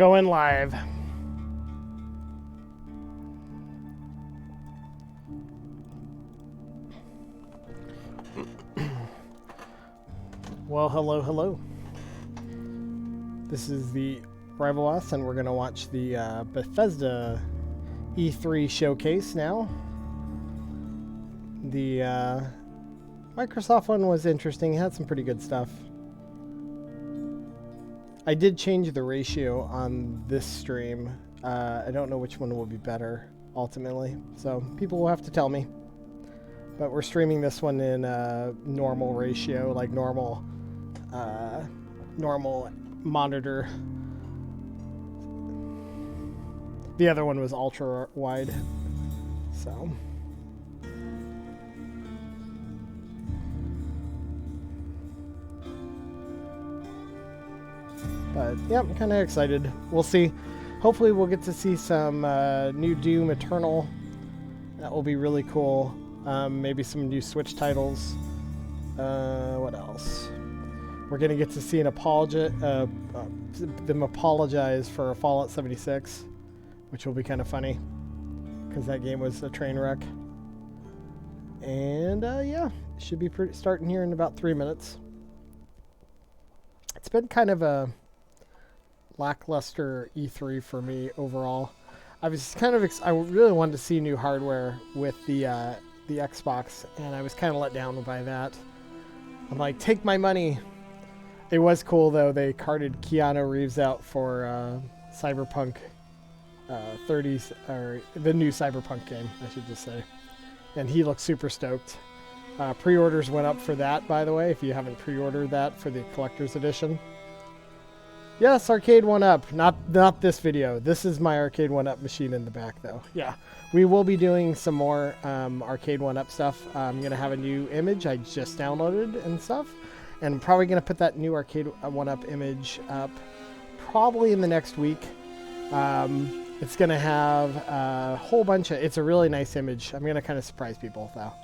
Going live. Well, hello. This is the RivalBoss, and we're going to watch the Bethesda E3 showcase now. The Microsoft one was interesting. It had some pretty good stuff. I did change the ratio on this stream. I don't know which one will be better ultimately, so people will have to tell me. But we're streaming this one in normal ratio, like normal monitor. The other one was ultra wide, so. But yeah, I'm kind of excited. We'll see. Hopefully we'll get to see some new Doom Eternal. That will be really cool. Maybe some new Switch titles. What else? We're going to get to see them apologize for Fallout 76, which will be kind of funny, because that game was a train wreck. And yeah, should be starting here in about 3 minutes. It's been kind of a lackluster E3 for me overall. I was kind of I really wanted to see new hardware with the Xbox, and I was kind of let down by that. I'm like, take my money. It was cool though. They carted Keanu Reeves out for Cyberpunk 30s, or the new Cyberpunk game, I should just say, and he looked super stoked. Pre-orders went up for that, by the way. If you haven't pre-ordered that for the collector's edition. Yes, Arcade 1-Up. Not this video. This is my Arcade 1-Up machine in the back, though. Yeah, we will be doing some more Arcade 1-Up stuff. I'm going to have a new image I just downloaded and stuff. And I'm probably going to put that new Arcade 1-Up image up probably in the next week. It's going to have a whole bunch of... It's a really nice image. I'm going to kind of surprise people, though.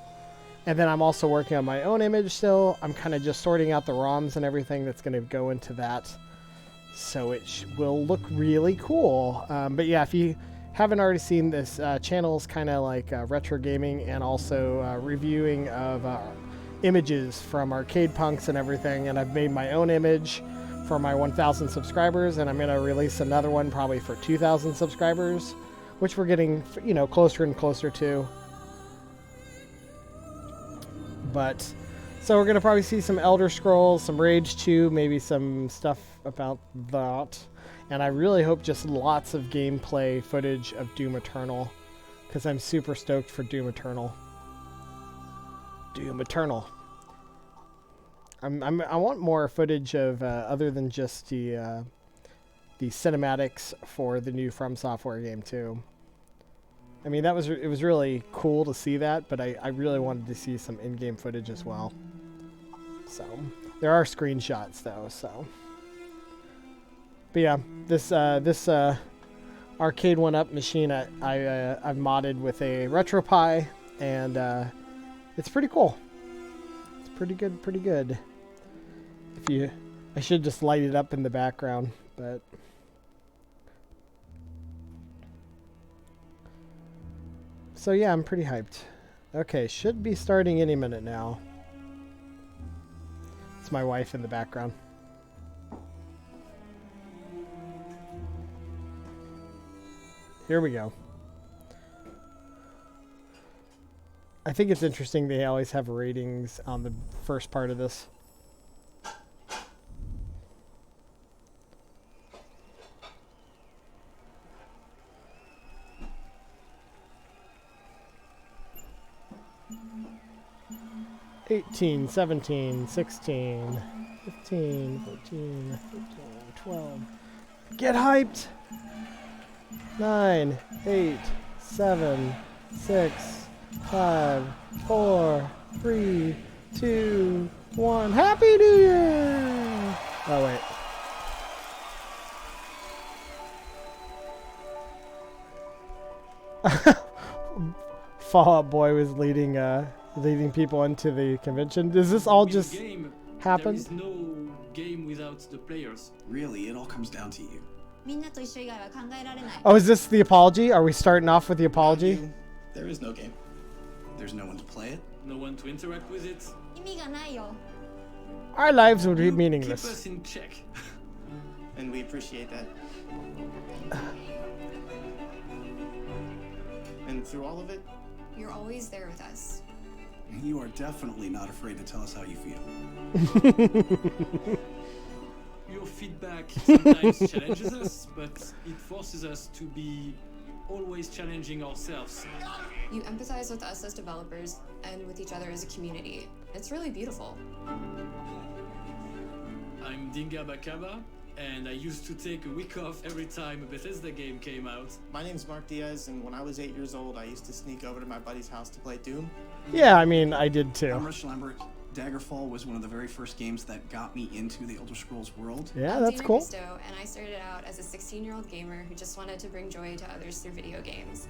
And then I'm also working on my own image still. I'm kind of just sorting out the ROMs and everything that's going to go into that. So it will look really cool. But yeah, if you haven't already seen this, channel's kind of like retro gaming and also reviewing of images from arcade punks and everything. And I've made my own image for my 1,000 subscribers, and I'm going to release another one probably for 2,000 subscribers, which we're getting, you know, closer and closer to. But so we're going to probably see some Elder Scrolls, some Rage 2, maybe some stuff about that. And I really hope just lots of gameplay footage of Doom Eternal, because I'm super stoked for Doom Eternal. Doom Eternal. I want more footage of other than just the cinematics for the new From Software game too. I mean, it was really cool to see that, but I really wanted to see some in-game footage as well. So there are screenshots though. So, but yeah, this Arcade 1-Up machine I've modded with a RetroPie, and it's pretty cool. It's pretty good. I should just light it up in the background, but. So yeah, I'm pretty hyped. Okay, should be starting any minute now. It's my wife in the background. Here we go. I think it's interesting they always have ratings on the first part of this. "18, 17, 16, 15, 14, 15, 12. Get hyped! 9, 8, 7, 6, 5, 4, 3, 2, 1. Happy New Year! Oh, wait. Fall Out Boy was leading people into the convention. Does this all just happen? There is no game without the players. Really, it all comes down to you. Oh, is this the apology? Are we starting off with the apology? There is no game. There's no one to play it. No one to interact with it. Our lives would be You meaningless. keep us in check. And we appreciate that. And through all of it, you're always there with us. You are definitely not afraid to tell us how you feel. Your feedback sometimes challenges us, but it forces us to be always challenging ourselves. You empathize with us as developers and with each other as a community. It's really beautiful. I'm Dinga Bakaba, and I used to take a week off every time a Bethesda game came out. my name's Mark Diaz, and when I was 8 years old, I used to sneak over to my buddy's house to play Doom. Yeah, I mean, I did I'm too. Rich Lambert. Daggerfall was one of the very first games that got me into the Elder Scrolls world. Yeah, I'm that's Dina cool. Cristo, and I started out as a 16-year-old gamer who just wanted to bring joy to others through video games.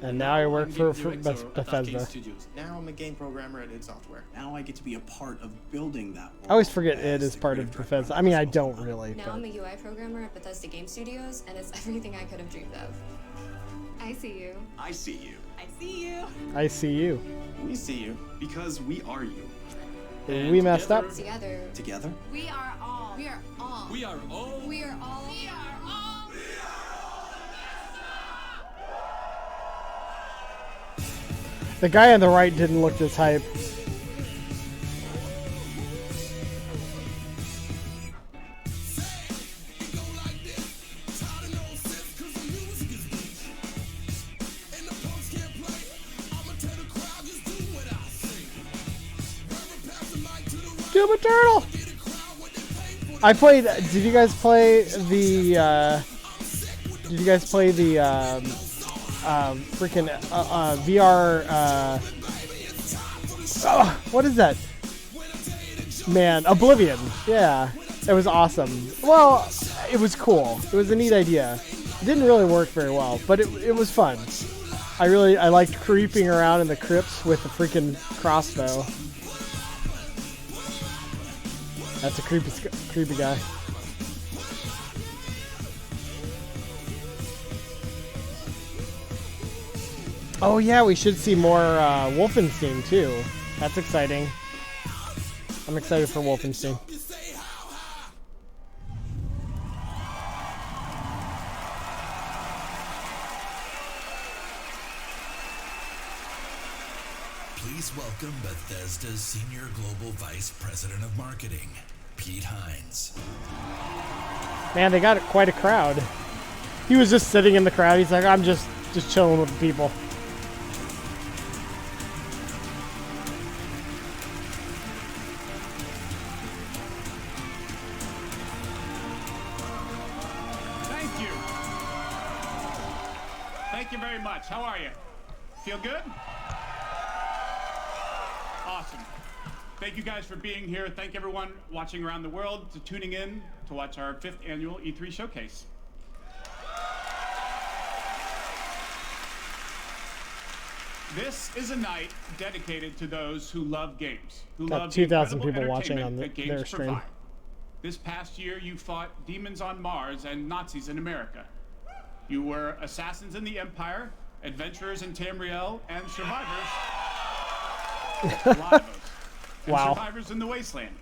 And now I work I'm for game director at Arcane Bethesda. Studios. Now I'm a game programmer at id Software. Now I get to be a part of building that world. I always forget it as is the part of creative director Bethesda. I mean, I Elder don't Scrolls really, Now but I'm a UI programmer at Bethesda Game Studios, and it's everything I could have dreamed of. I see you. I see you. I see you. I see you. We see you. Because we are you. And We messed up. together- Together. Together? We are all. We are all. We are all. We are all. We are all. The guy on the right didn't look this hype. Doom Eternal! I played. Did you guys play the? Did you guys play the freaking VR? Oh, what is that? Man, Oblivion. Yeah, it was awesome. Well, it was cool. It was a neat idea. It didn't really work very well, but it was fun. I liked creeping around in the crypts with the freaking crossbow. That's a creepy guy. Oh yeah, we should see more Wolfenstein too. That's exciting. I'm excited for Wolfenstein. Please welcome Bethesda's Senior Global Vice President of Marketing, Pete Hines. Man, they got quite a crowd. He was just sitting in the crowd. He's like, I'm just chilling with the people. Thank you. Thank you very much. How are you? Feel good? Awesome. Thank you guys for being here. Thank everyone watching around the world to tuning in to watch our 5th annual E3 showcase. This is a night dedicated to those who love games, who Got love the 2,000 incredible people watching on entertainment that games their stream. provide. This past year, you fought demons on Mars and Nazis in America. You were assassins in the Empire, adventurers in Tamriel, and survivors. A lot of us. And Wow. survivors in the Wasteland.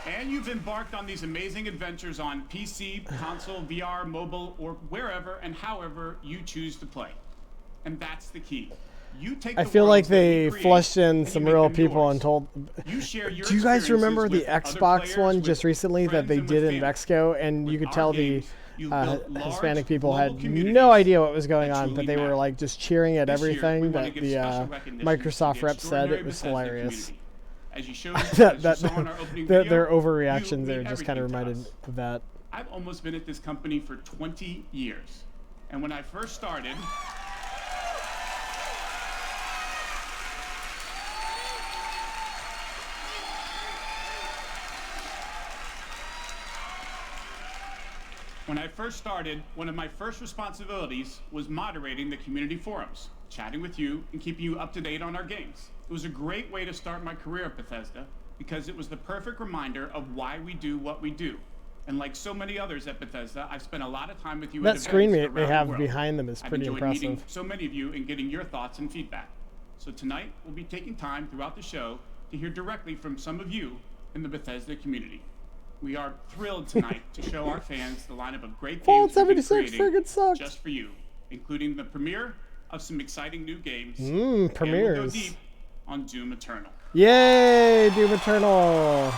And you've embarked on these amazing adventures on PC, console, VR, mobile, or wherever and however you choose to play. And that's the key. You take I the feel like worlds that we they create flushed in and you some make real them people yours. and told. You share your Do you guys experiences remember the with other Xbox players, one with just recently that friends, they and with did in family. Mexico? And you With could our tell the games, you've built large Hispanic people global had communities no idea what was going that on, but truly they were matter. like just cheering at This year, we everything wanna that give the special recognition to Microsoft the rep said. It extraordinary was Bethesda hilarious. community. As you showed, that as you saw in our opening their video, overreactions you there mean just kind of everything to reminded us. of that. I've almost been at this company for 20 years. And when I first started, one of my first responsibilities was moderating the community forums, chatting with you, and keeping you up to date on our games. It was a great way to start my career at Bethesda because it was the perfect reminder of why we do what we do. And like so many others at Bethesda, I've spent a lot of time with you. That at screen events they around the have world. behind them is I've pretty enjoyed impressive. meeting so many of you and getting your thoughts and feedback. So tonight, we'll be taking time throughout the show to hear directly from some of you in the Bethesda community. We are thrilled tonight to show our fans the lineup of great Fallout games we've been 76 creating friggin' sucked. just for you, including the premiere of some exciting new games. Premieres. And we'll go deep on Doom Eternal. Yay, Doom Eternal.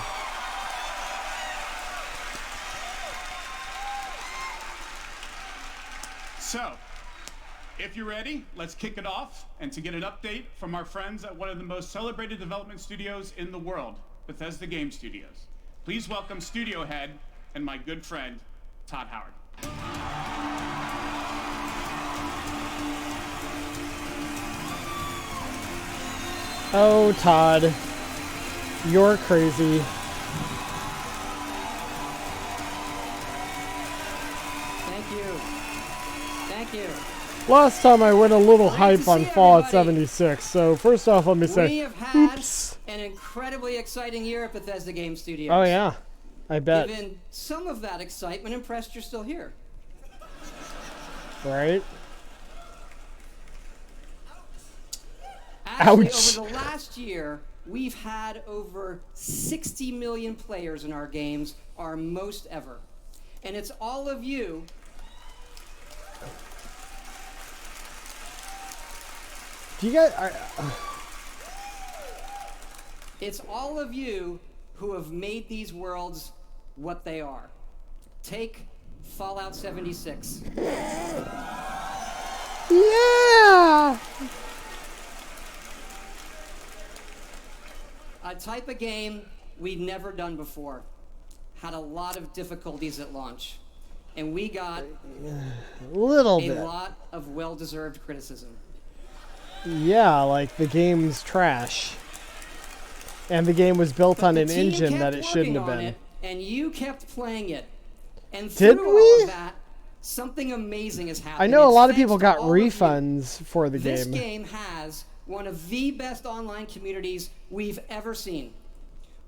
So, if you're ready, let's kick it off. And to get an update from our friends at one of the most celebrated development studios in the world, Bethesda Game Studios. Please welcome studio head and my good friend, Todd Howard. Oh, Todd. You're crazy. Thank you. Thank you. Last time I went a little Great hype to on see Fallout everybody. 76, so first off, let me We say, have had oops. an incredibly exciting year at Bethesda Game Studios. Oh, yeah. I bet. Given some of that excitement, impressed you're still here. Right? Actually, Ouch. over the last year, we've had over 60 million players in our games, our most ever. And it's all of you Do you guys... It's all of you who have made these worlds what they are. Take Fallout 76. Yeah! A type of game we'd never done before. Had a lot of difficulties at launch. And we got A little a bit. lot of well-deserved criticism. Yeah, like the game's trash. And the game was built on The an team engine kept that it shouldn't have working on been. it, and you kept playing it. And Did through we? all of that, something amazing has happened. I know a It's lot of thanks people to got all of you. refunds for the This game. game has one of the best online communities we've ever seen.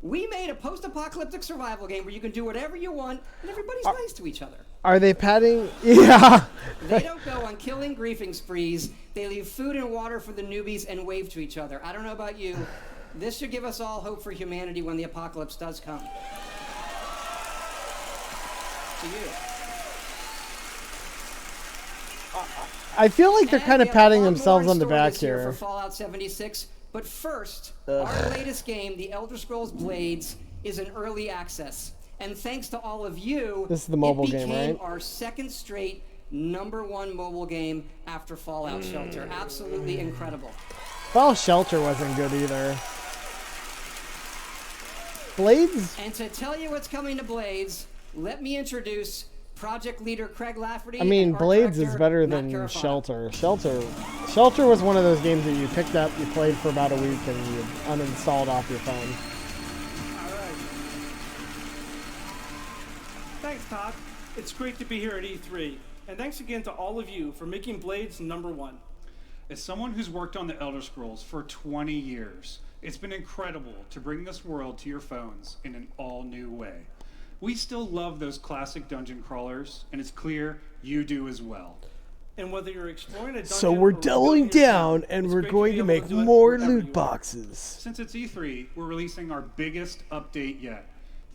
We made a post-apocalyptic survival game where you can do whatever you want, and everybody's nice to each other. Are they padding? Yeah. They don't go on killing griefing sprees. They leave food and water for the newbies and wave to each other. I don't know about you. This should give us all hope for humanity when the apocalypse does come. To you. I feel like they're And kind of we have a patting lot themselves more on in the store back this year here. for Fallout 76. But first, our latest game, The Elder Scrolls Blades, is in early access. And thanks to all of you, This is the mobile it game, became right? our second straight #1 mobile game after Fallout Shelter. Absolutely incredible. Well, Shelter wasn't good either. Blades? And to tell you what's coming to Blades, let me introduce project leader Craig Lafferty. I mean, and art Blades is director better Matt than Carafano. Shelter was one of those games that you picked up, you played for about a week, and you uninstalled off your phone. Thanks, Todd. It's great to be here at E3. And thanks again to all of you for making Blades #1. As someone who's worked on the Elder Scrolls for 20 years, it's been incredible to bring this world to your phones in an all-new way. We still love those classic dungeon crawlers, and it's clear you do as well. And whether you're exploring a dungeon So we're or doubling rebuilding your down, town, and it's we're great going be to able make do it more wherever loot you are. boxes. Since it's E3, we're releasing our biggest update yet,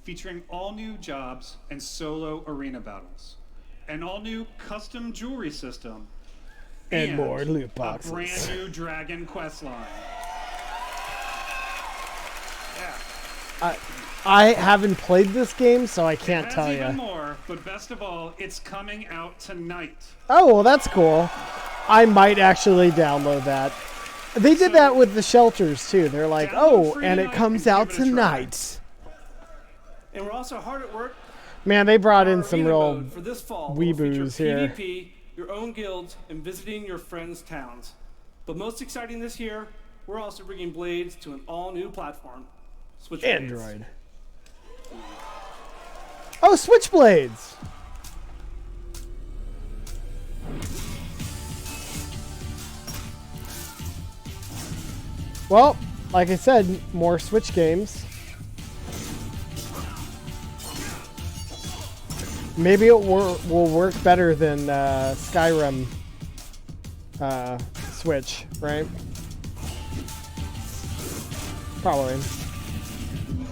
featuring all new jobs and solo arena battles, an all new custom jewelry system, And more loot a boxes. brand new dragon quest line. I haven't played this game, so I can't It has tell even you. more, but best of all, it's coming out tonight. Oh, well, that's cool. I might actually download that. They did that with the Shelters, too. They're like, Download oh, free and it tonight comes and out give it a try. tonight. And we're also hard at work. Man, they brought in Our some arena real mode for this fall will feature weeboos here. PvP, your own guilds, and visiting your friends' towns. But most exciting this year, we're also bringing Blades to an all-new platform, Switchblades. Android. Oh, Switchblades! Well, like I said, more Switch games. Maybe it will work better than Skyrim Switch, right? Probably.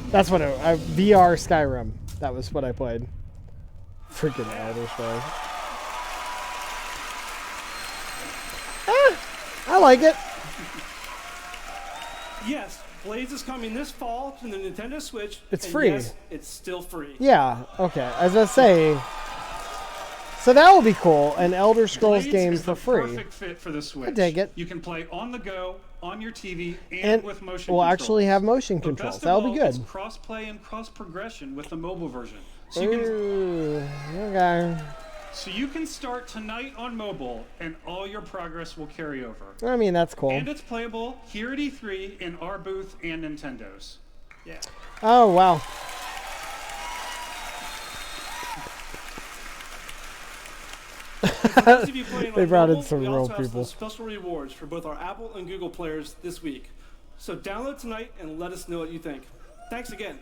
That's what VR Skyrim. That was what I played. Freaking Elder Scrolls. I like it. Yes, Blades is coming this fall to the Nintendo Switch. It's and free. Yes, it's still free. Yeah, okay. As I say, so that will be cool. An Elder Scrolls Blades game is for the free. Perfect fit for the Switch. I dig it. You can play on the go, on your TV, and, And with motion we'll controls. actually have motion But controls. best of That'll be all, good. It's cross-play and cross-progression with the mobile version. So you can Ooh, okay. So you can start tonight on mobile, and all your progress will carry over. I mean, that's cool. And it's playable here at E3 in our booth and Nintendo's. Yeah. Oh, wow. For those of you playing They on brought in mobile, some we real also have people. some special rewards for both our Apple and Google players this week. So download tonight and let us know what you think. Thanks again.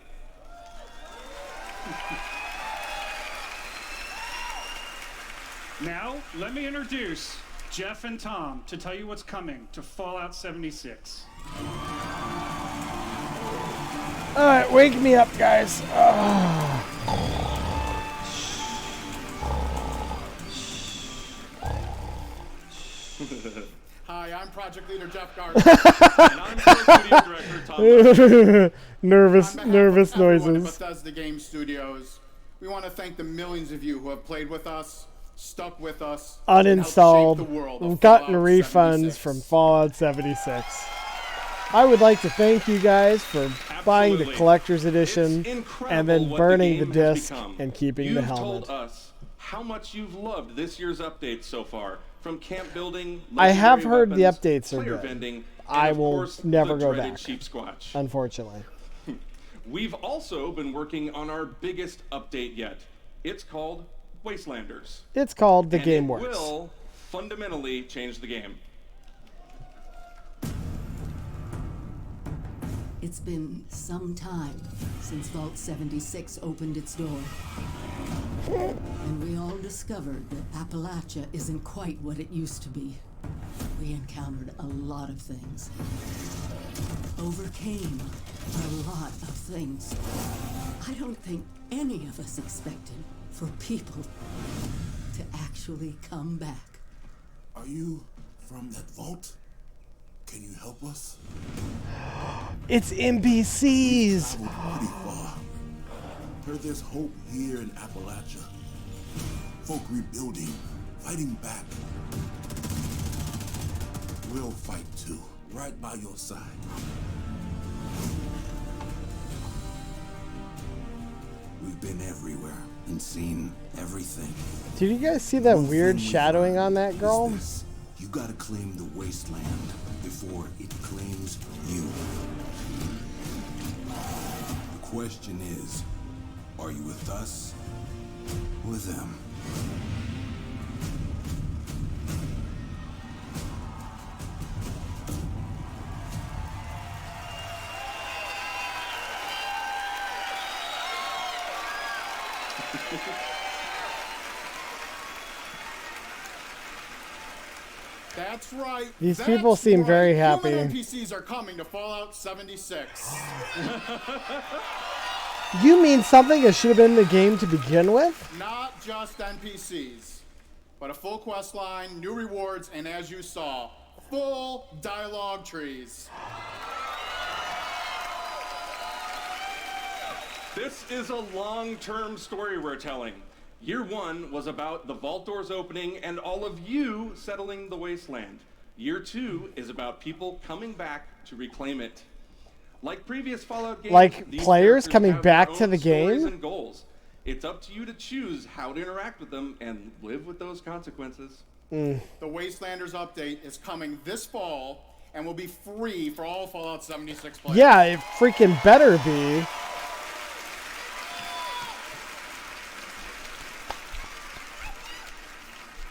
Now, let me introduce Jeff and Tom to tell you what's coming to Fallout 76. All right, wake me up, guys. Oh. Hi, I'm Project Leader Jeff Gardner. And I'm Studio Director Tom. Nervous On behalf of everyone at noises. Bethesda Game Studios, we want to thank the millions of you who have played with us, stuck with us, and helped shape the Uninstalled. world of We've gotten Fallout refunds 76. from Fallout 76. I would like to thank you guys for buying the Absolutely. collector's edition It's incredible and then what burning the game has disc become. and keeping You've the helmet. told us how much you've loved this year's updates so far, from camp building, I have legendary heard the weapons, updates are player good. vending, and I of will course, never the go dreaded back. Sheep Squatch. Unfortunately. We've also been working on our biggest update yet. It's called Wastelanders. It's called The And Game it Works. will fundamentally change the game. It's been some time since Vault 76 opened its door. And we all discovered that Appalachia isn't quite what it used to be. We encountered a lot of things. Overcame a lot of things. I don't think any of us expected for people to actually come back. Are you from that vault? Can you help us? It's NPCs. Pretty far. Heard there's hope here in Appalachia. Folk rebuilding, fighting back. We'll fight too, right by your side. We've been everywhere and seen everything. Did you guys see that weird shadowing on that girl? This, you gotta claim the wasteland before it claims you. The question is, are you with us or them? That's right. These That's people seem right. very happy. Human NPCs are coming to Fallout 76. You mean something that should have been in the game to begin with? Not just NPCs, but a full quest line, new rewards, and as you saw, full dialogue trees. This is a long-term story we're telling. Year 1 was about the vault doors opening and all of you settling the wasteland. Year 2 is about people coming back to reclaim it. Like previous Fallout games, Like these players characters coming have back their to own the stories game? and goals. It's up to you to choose how to interact with them and live with those consequences. The Wastelanders update is coming this fall and will be free for all Fallout 76 players. Yeah, it freaking better be.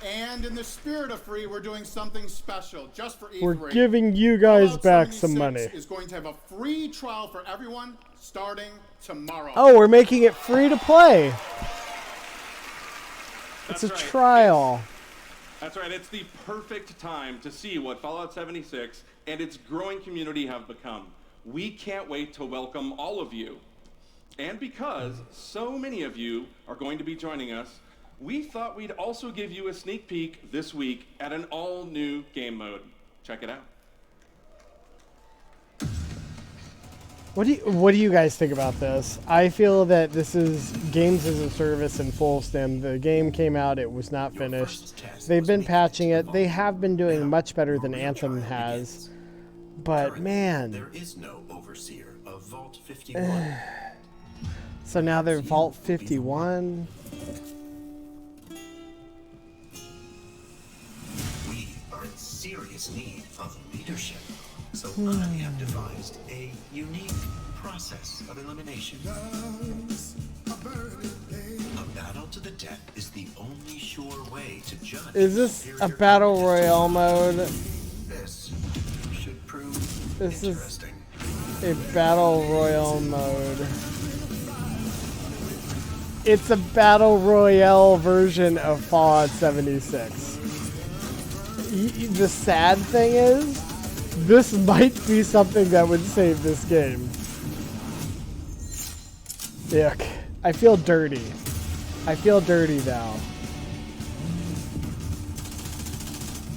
And in the spirit of free, we're doing something special just for E3. We're giving you guys Fallout back some 76 money. is going to have a free trial for everyone starting tomorrow. Oh, we're making it free to play. It's a trial. That's right. It's the perfect time to see what Fallout 76 and its growing community have become. We can't wait to welcome all of you. And because so many of you are going to be joining us, we thought we'd also give you a sneak peek this week at an all-new game mode. Check it out. What do you guys think about this? I feel that this is games as a service in full stem. The game came out, it was not finished. They've been patching it. They have been doing much better than Anthem has. But man, there is no overseer of Vault 51. So now they're Vault 51. We are in serious need of leadership. So I have devised a unique process of elimination. A battle to the death is the only sure way to judge. Is this a battle royale mode? This should prove interesting. Is a battle royale mode. It's a battle royale version of Fallout 76. The sad thing is, this might be something that would save this game. Yuck. I feel dirty. I feel dirty now.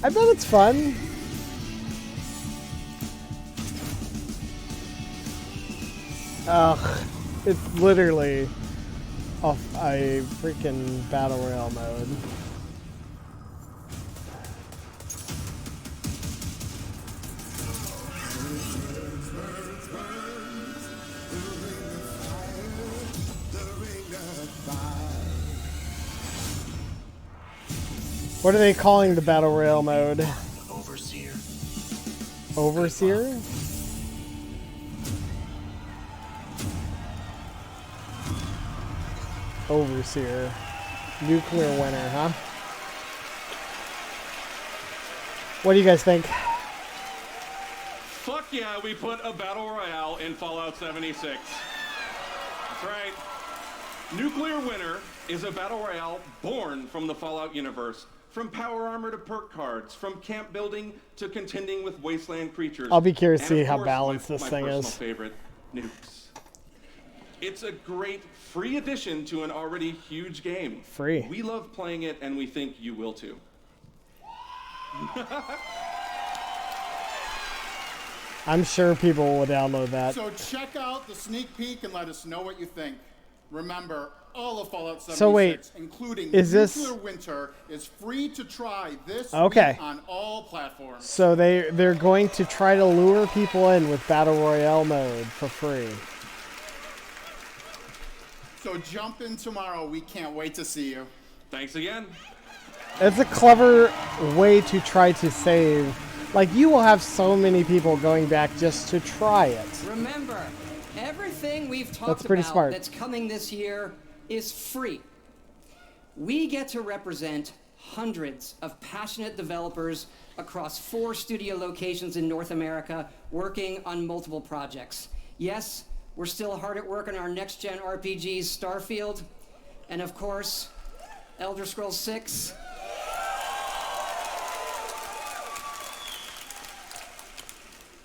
I bet it's fun. Ugh. It's literally a freaking battle royale mode. What are they calling the battle royale mode? Overseer. Overseer? Overseer. Nuclear winner, huh? What do you guys think? Fuck yeah, we put a battle royale in Fallout 76. That's right. Nuclear Winter is a battle royale born from the Fallout universe. From power armor to perk cards, from camp building to contending with wasteland creatures. I'll be curious to and see of how course, balanced my this thing personal is. Favorite, nukes. It's a great free addition to an already huge game. Free. We love playing it, and we think you will too. I'm sure people will download that. So check out the sneak peek and let us know what you think. Remember, all of Fallout 76, So wait, including is this Nuclear Winter, is free to try this Okay. week on all platforms. So they're going to try to lure people in with battle royale mode for free. So jump in tomorrow. We can't wait to see you. Thanks again. It's a clever way to try to save. Like, you will have so many people going back just to try it. Remember, everything we've talked That's pretty about smart. that's coming this year is free. We get to represent hundreds of passionate developers across 4 studio locations in North America working on multiple projects. Yes, we're still hard at work on our next-gen RPGs, Starfield, and of course, Elder Scrolls 6.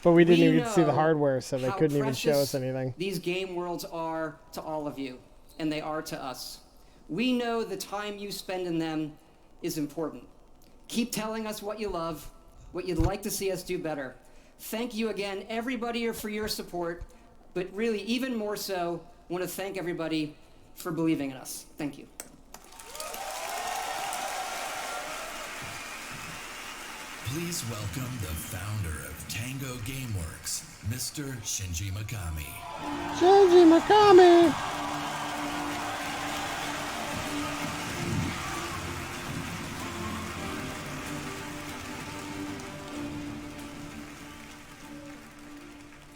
But we didn't We even see the know hardware, so they how couldn't even show precious us anything. These game worlds are to all of you, and they are to us. We know the time you spend in them is important. Keep telling us what you love, what you'd like to see us do better. Thank you again, everybody, for your support, but really, even more so, I want to thank everybody for believing in us. Thank you. Please welcome the founder of Tango Gameworks, Mr. Shinji Mikami. Shinji Mikami!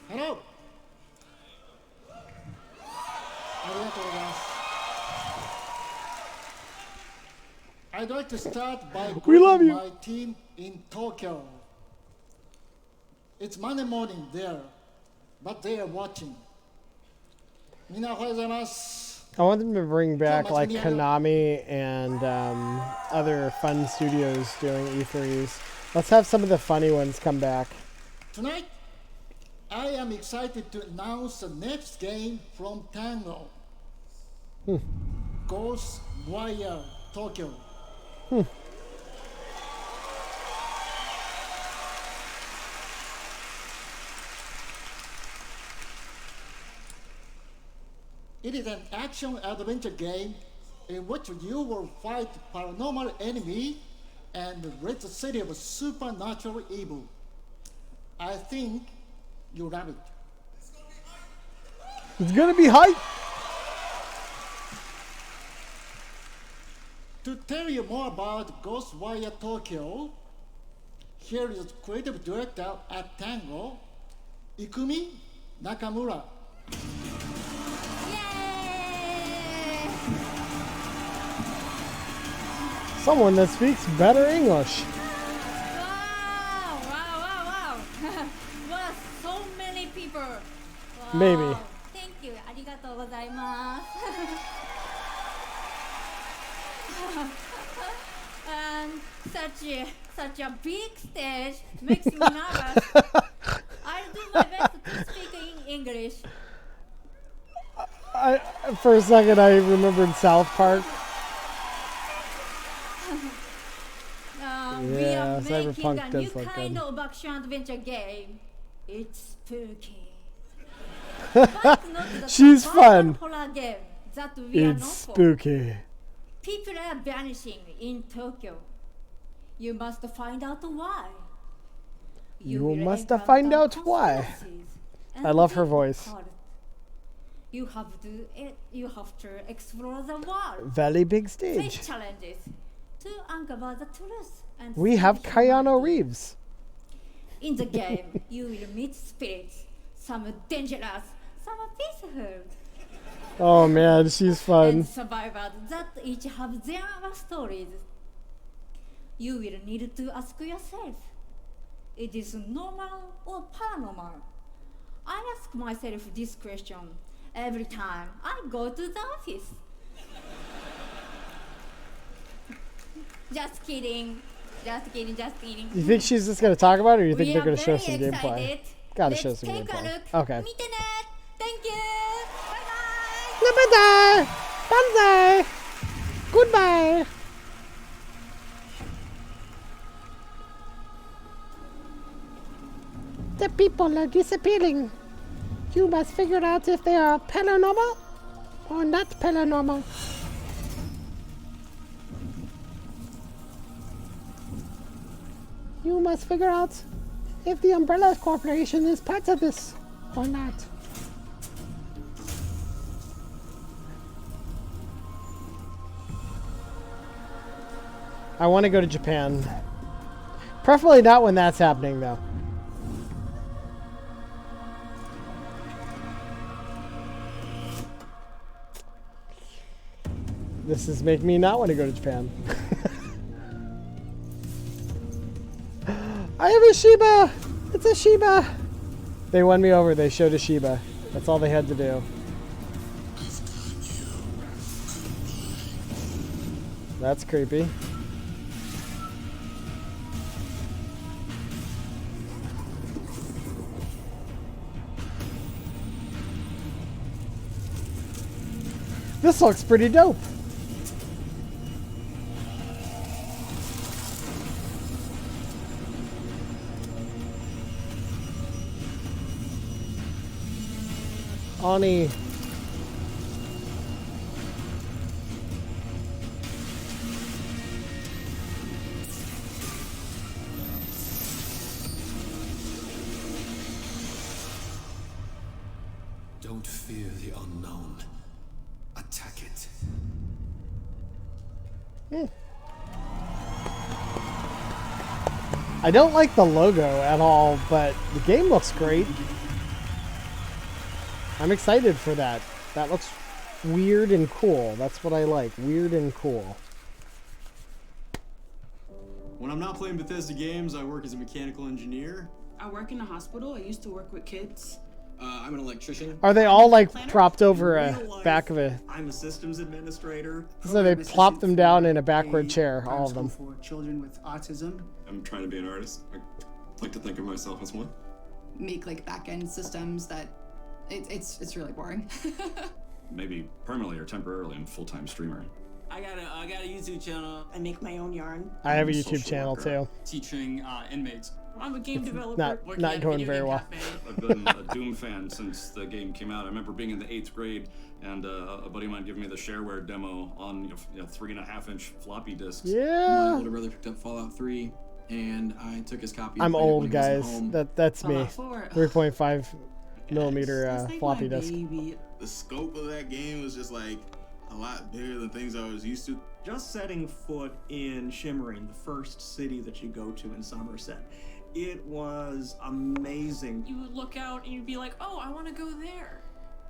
Hello. I'd like to start by We love greeting you. my team in Tokyo. It's Monday morning there, but they are watching. みんなおはようございます。I want them to bring back like Konami and other fun studios doing E3s. Let's have some of the funny ones come back. Tonight, I am excited to announce the next game from Tango. Ghostwire Tokyo. It is an action-adventure game in which you will fight paranormal enemy and rid the city of supernatural evil. I think you love it. It's gonna be hype. To tell you more about Ghostwire Tokyo, here is creative director at Tango, Ikumi Nakamura. Someone that speaks better English. Wow. Wow, so many people. Wow. Maybe. Thank you. ありがとうございます。And such a big stage makes me nervous. I'll do my best to speak in English. For a second, I remembered South Park. We are making Cyberpunk a does new look kind good. of action-adventure game. It's spooky. But not the She's survival fun. horror game that we are known It's for. spooky. People are vanishing in Tokyo. You must find out why. You will must encounter find out why. conspiracies and I love her big voice. cult. You have to explore the world. Very big Face stage. challenges to uncover the truth. And We have save Keanu humanity. Reeves. In the game, you will meet spirits. Some are dangerous, some are peaceful. Oh man, she's fun. And survivors that each have their own stories. You will need to ask yourself, it is normal or paranormal? I ask myself this question every time I go to the office. Just kidding. You think she's just gonna talk about it, or you think We they're are gonna show very some gameplay? excited. Gotta Let's show some take a gameplay. look. Okay. Internet. Thank you. Bye-bye. Banzai. Goodbye. The people are disappearing. You must figure out if they are paranormal or not paranormal. You must figure out if the Umbrella Corporation is part of this or not. I want to go to Japan. Preferably not when that's happening, though. This is making me not want to go to Japan. I have a Shiba! It's a Shiba! They won me over. They showed a Shiba. That's all they had to do. That's creepy. This looks pretty dope. Ani. Don't fear the unknown. Attack it. I don't like the logo at all, but the game looks great. I'm excited for that. That looks weird and cool. That's what I like. Weird and cool. When I'm not playing Bethesda games, I work as a mechanical engineer. I work in a hospital. I used to work with kids. I'm an electrician. Are they all like propped over a back of a? I'm a systems administrator. So they plop them down in a backward chair, all of them. For children with autism. I'm trying to be an artist. I like to think of myself as one. Make like back-end systems that it's really boring. Maybe permanently or temporarily I'm a full-time streamer. I got a YouTube channel. I make my own yarn. I have a YouTube channel too. Teaching inmates. I'm a game developer. Not going very well. I've been a Doom fan since the game came out. I remember being in the 8th grade and a buddy of mine giving me the shareware demo on 3.5-inch floppy disks. Yeah. My older brother picked up Fallout 3 and I took his copy. I'm and played it old, when he wasn't guys. home. That's me. 3.5 millimeter floppy disk. The scope of that game was just like a lot bigger than things I was used to. Just setting foot in Shimmering, the first city that you go to in Somerset, it was amazing. You would look out and you'd be like, oh, I want to go there.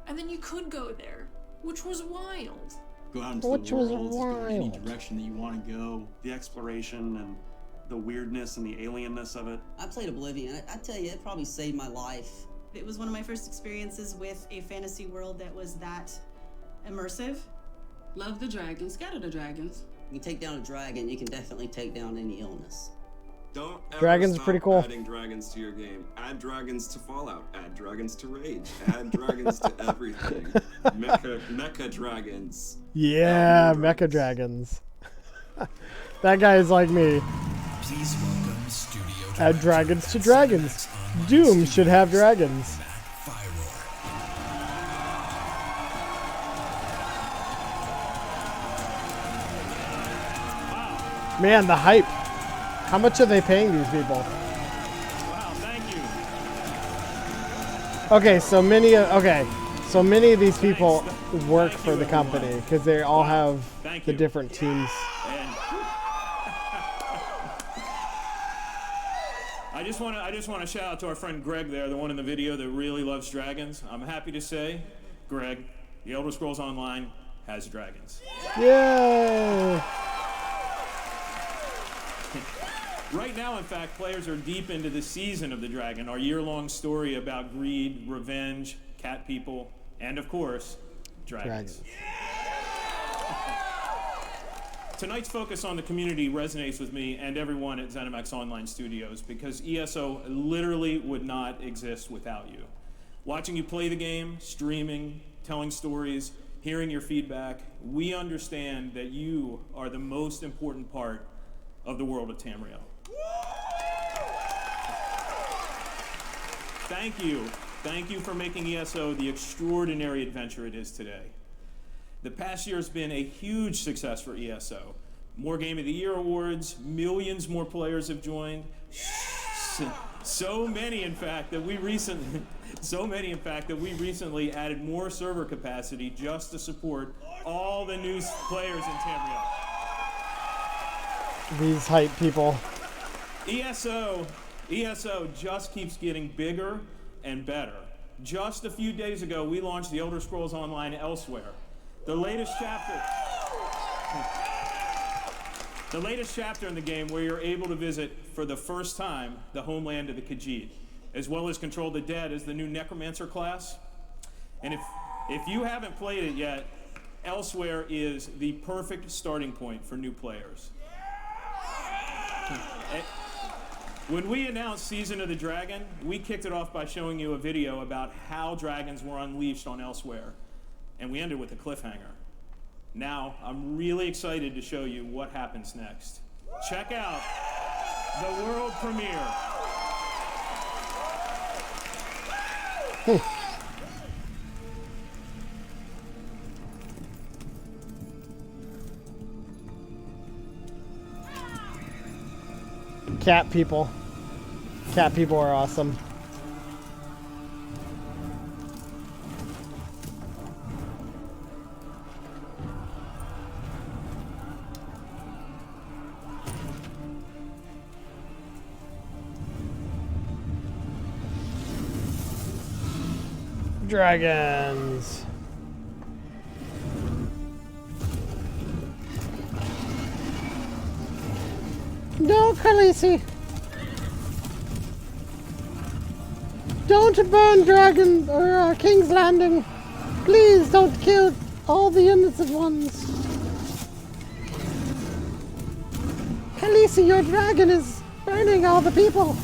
And then you could go there, which was wild. Go out into the world, go in any direction that you want to go. The exploration and the weirdness and the alienness of it. I played Oblivion. I tell you, it probably saved my life. It was one of my first experiences with a fantasy world that was that immersive. Love the dragons. Got the dragons. You take down a dragon, you can definitely take down any illness. Don't ever Dragons are stop pretty cool. adding dragons to your game. Add dragons to Fallout. Add dragons to Rage. Add dragons to everything. Mecha dragons. Yeah, mecha dragons. That guy is like me. Please welcome studio Add dragons to dragons. Doom should have dragons. Man, the hype. How much are they paying these people? Wow, thank you. Okay, so many of these people work for the company because they all have the different teams. I just want to shout out to our friend Greg there, the one in the video that really loves dragons. I'm happy to say, Greg, The Elder Scrolls Online has dragons. Yay! Right now, in fact, players are deep into the Season of the Dragon, our year-long story about greed, revenge, cat people, and of course, dragons. Tonight's focus on the community resonates with me and everyone at ZeniMax Online Studios because ESO literally would not exist without you. Watching you play the game, streaming, telling stories, hearing your feedback, we understand that you are the most important part of the world of Tamriel. Thank you. Thank you for making ESO the extraordinary adventure it is today. The past year has been a huge success for ESO. More Game of the Year awards, millions more players have joined. So many, in fact, that we recently added more server capacity just to support all the new players in Tamriel. These hype people. ESO just keeps getting bigger and better. Just a few days ago, we launched The Elder Scrolls Online Elsewhere. The latest chapter in the game where you're able to visit for the first time the homeland of the Khajiit, as well as control the dead as the new Necromancer class. And if you haven't played it yet, Elsewhere is the perfect starting point for new players. When we announced Season of the Dragon, we kicked it off by showing you a video about how dragons were unleashed on Elsewhere, and we ended with a cliffhanger. Now, I'm really excited to show you what happens next. Check out the world premiere. Cat people. Cat people are awesome. Dragons. No, Khaleesi. don't burn Dragon or King's Landing. Please don't kill all the innocent ones. Khaleesi, your dragon is burning all the people.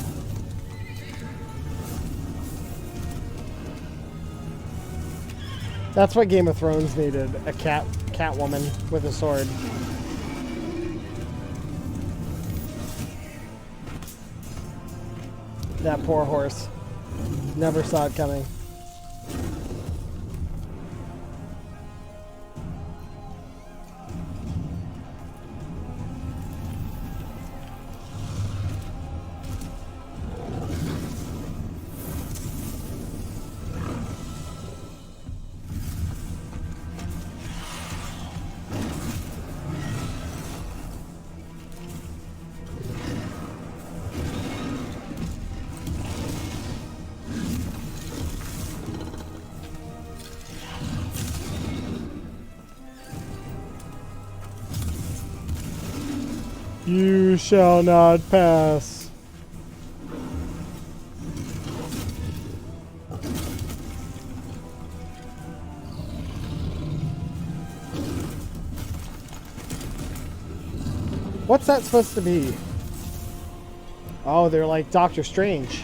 That's what Game of Thrones needed, a Catwoman with a sword. That poor horse. Never saw it coming. You shall not pass. What's that supposed to be? Oh, they're like Doctor Strange.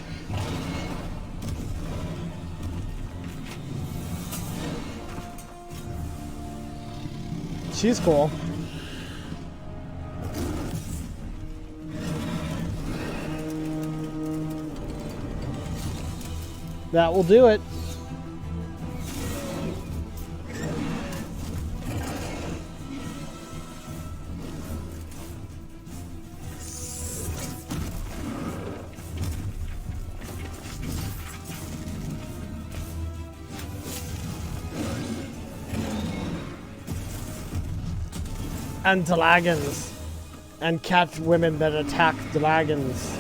She's cool. That will do it. And dragons. And cat women that attack dragons.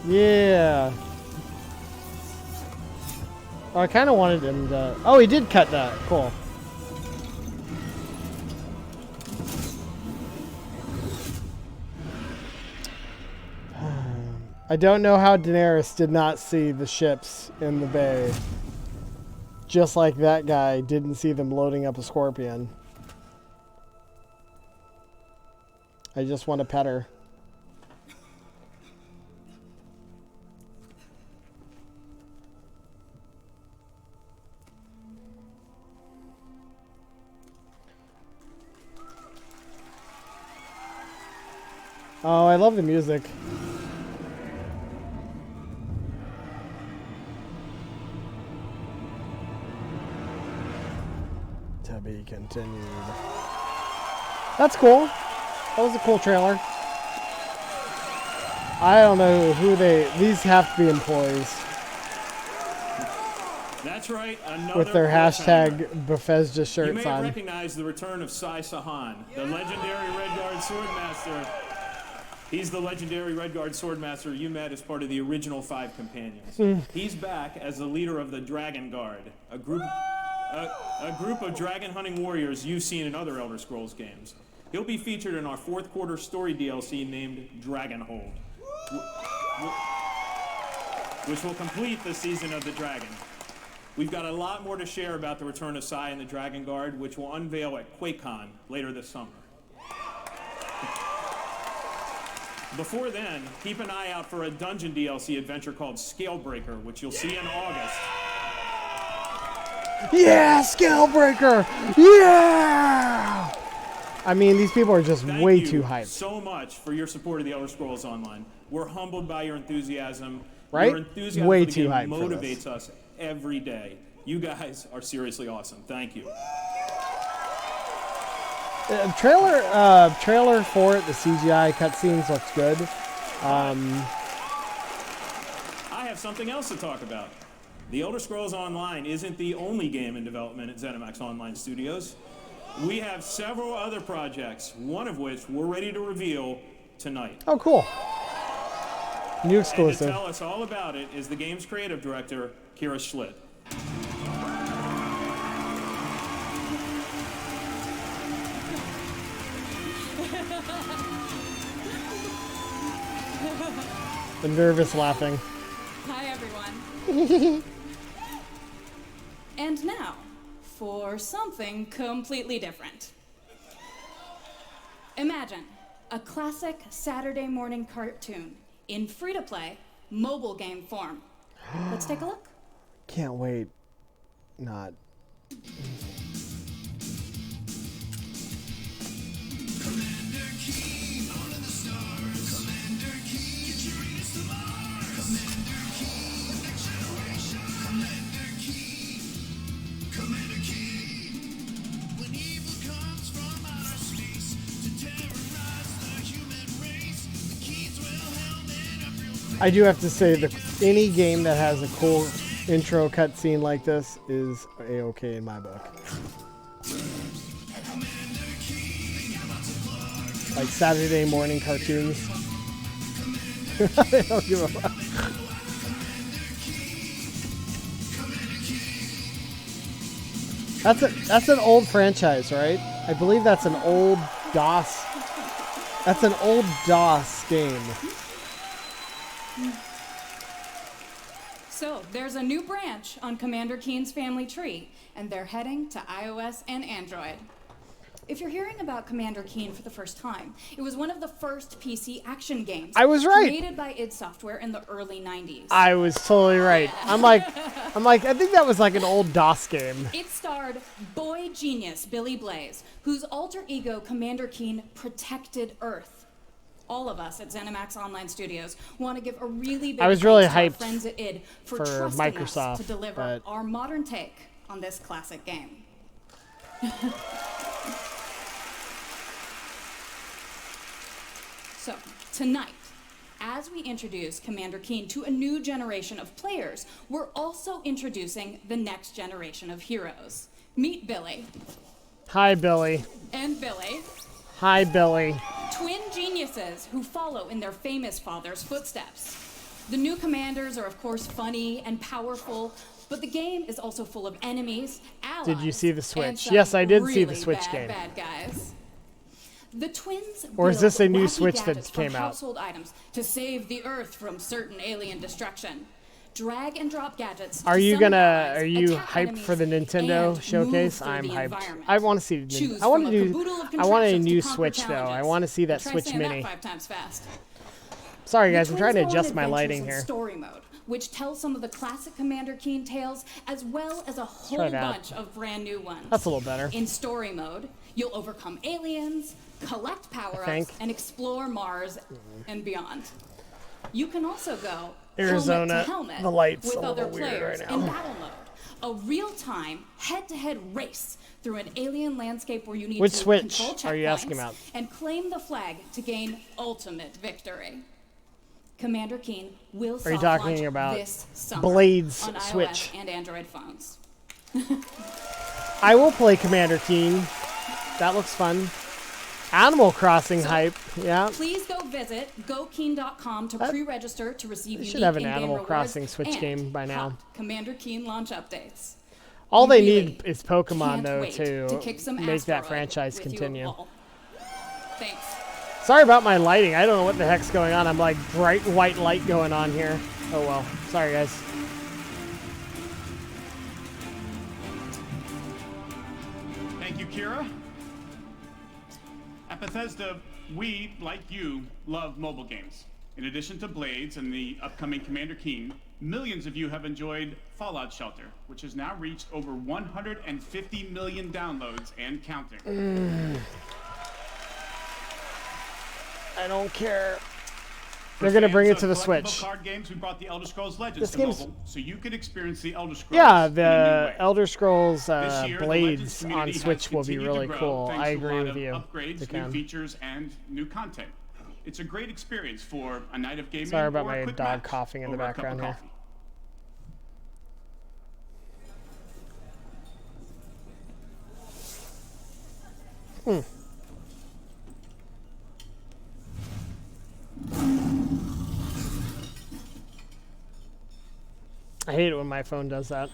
Yeah. Oh, I kind of wanted him to... Oh, he did cut that. Cool. I don't know how Daenerys did not see the ships in the bay. Just like that guy didn't see them loading up a scorpion. I just want to pet her. Oh, I love the music. To be continued. That's cool. That was a cool trailer. I don't know who these have to be employees. That's right, another with their cliffhanger. hashtag Bethesda shirts You may on. recognize the return of Sai Sahan, the legendary Redguard Swordmaster. He's the legendary Redguard Swordmaster you met as part of the original 5 companions. Mm. He's back as the leader of the Dragon Guard, a group of dragon hunting warriors you've seen in other Elder Scrolls games. He'll be featured in our 4th quarter story DLC named Dragonhold, which will complete the Season of the Dragon. We've got a lot more to share about the return of Sai and the Dragon Guard, which will unveil at QuakeCon later this summer. Before then, keep an eye out for a dungeon DLC adventure called Scalebreaker, which you'll see in August. Yeah, Scalebreaker! Yeah! I mean, these people are just way too hyped. So much for your support of the Elder Scrolls Online. We're humbled by your enthusiasm. Right? Your enthusiasm Way for the too game hyped for this. motivates us every day. You guys are seriously awesome. Thank you. Trailer for it, the CGI cutscenes looks good. I have something else to talk about. The Elder Scrolls Online isn't the only game in development at ZeniMax Online Studios. We have several other projects, one of which we're ready to reveal tonight. Oh, cool. New And to exclusive. tell us all about it is the game's creative director, Kira Schlitt. The nervous laughing. Hi, everyone. And now, for something completely different. Imagine a classic Saturday morning cartoon in free-to-play mobile game form. Let's take a look. Can't wait. Not. I do have to say that any game that has a cool intro cutscene like this is a-okay in my book. Like Saturday morning cartoons. I don't give a fuck. That's an old franchise, right? I believe that's an old DOS. That's an old DOS game. So, there's a new branch on Commander Keen's family tree, and they're heading to iOS and Android. If you're hearing about Commander Keen for the first time, it was one of the first PC action games. I was right. Created by id Software in the early 90s. I was totally right. I'm like, I think that was like an old DOS game. It starred boy genius Billy Blaze, whose alter ego Commander Keen protected Earth. All of us at ZeniMax Online Studios want to give a really big I was really thanks to hyped our friends at id for trusting Microsoft us to deliver our modern take on this classic game. So, tonight, as we introduce Commander Keen to a new generation of players, we're also introducing the next generation of heroes. Meet Billy. Hi, Billy. And Billy. Hi, Billy. Twin geniuses who follow in their famous father's footsteps. The new commanders are, of course, funny and powerful, but the game is also full of enemies, allies, Did you see the and Switch? some Yes, I did really see the Switch game. bad guys. The twins Or is this a build new wacky Switch that gadgets from came out? household items to save the Earth from certain alien destruction. Drag and drop gadgets. Are to you summon gonna? allies, Are you attack hyped for the enemies, Nintendo and showcase? move I'm through the hyped. environment. I want to see. Choose I want from to a do. caboodle of I want a contraptions new to conquer Switch though. I challenges. want to see that Try Switch saying that Mini. 5 times fast. Sorry The guys, I'm trying to twins go on adjust my adventures lighting in here. Story mode, which tells some of the classic Commander Keen tales, as well as a whole try that. bunch of brand new ones. That's a little better. In story mode, you'll overcome aliens, collect power-ups, think. and explore Mars and beyond. You can also go Arizona, helmet to helmet the light's with a other little weird players right in now. battle mode. A real-time, head-to-head race through an alien landscape where you need Which to Switch control checkpoints are you asking about? and claim the flag to gain ultimate victory. Commander Keen will Are you soft talking launch about this summer Blades on iOS Switch? and Android phones. I will play Commander Keen. That looks fun. Animal Crossing hype. Yeah. Please go visit gokeen.com to pre-register to receive They unique should have an in-game Animal rewards Crossing Switch and game by now. hot Commander Keen launch updates. All We they really need is Pokemon can't though wait to kick some make that asteroid franchise with you continue. all. Thanks. Sorry about my lighting. I don't know what the heck's going on. I'm like bright white light going on here. Oh well. Sorry guys. Thank you, Kira. At Bethesda, we, like you, love mobile games. In addition to Blades and the upcoming Commander Keen, millions of you have enjoyed Fallout Shelter, which has now reached over 150 million downloads and counting. I don't care. For They're gonna fans bring it of to the collectible Switch. Card games, we brought the Elder Scrolls Legends This to game's- mobile, so you could experience the Elder Scrolls. Yeah, in a new the way. Elder Scrolls This year, the Legends Blades on community has Switch will be continued to really grow cool. thanks I to a agree lot with of you. Upgrades, They new can. features, and new content. It's a great experience for a night of gaming. Sorry about or a my quick dog match coughing in the over a cup of background here. coffee. I hate it when my phone does that.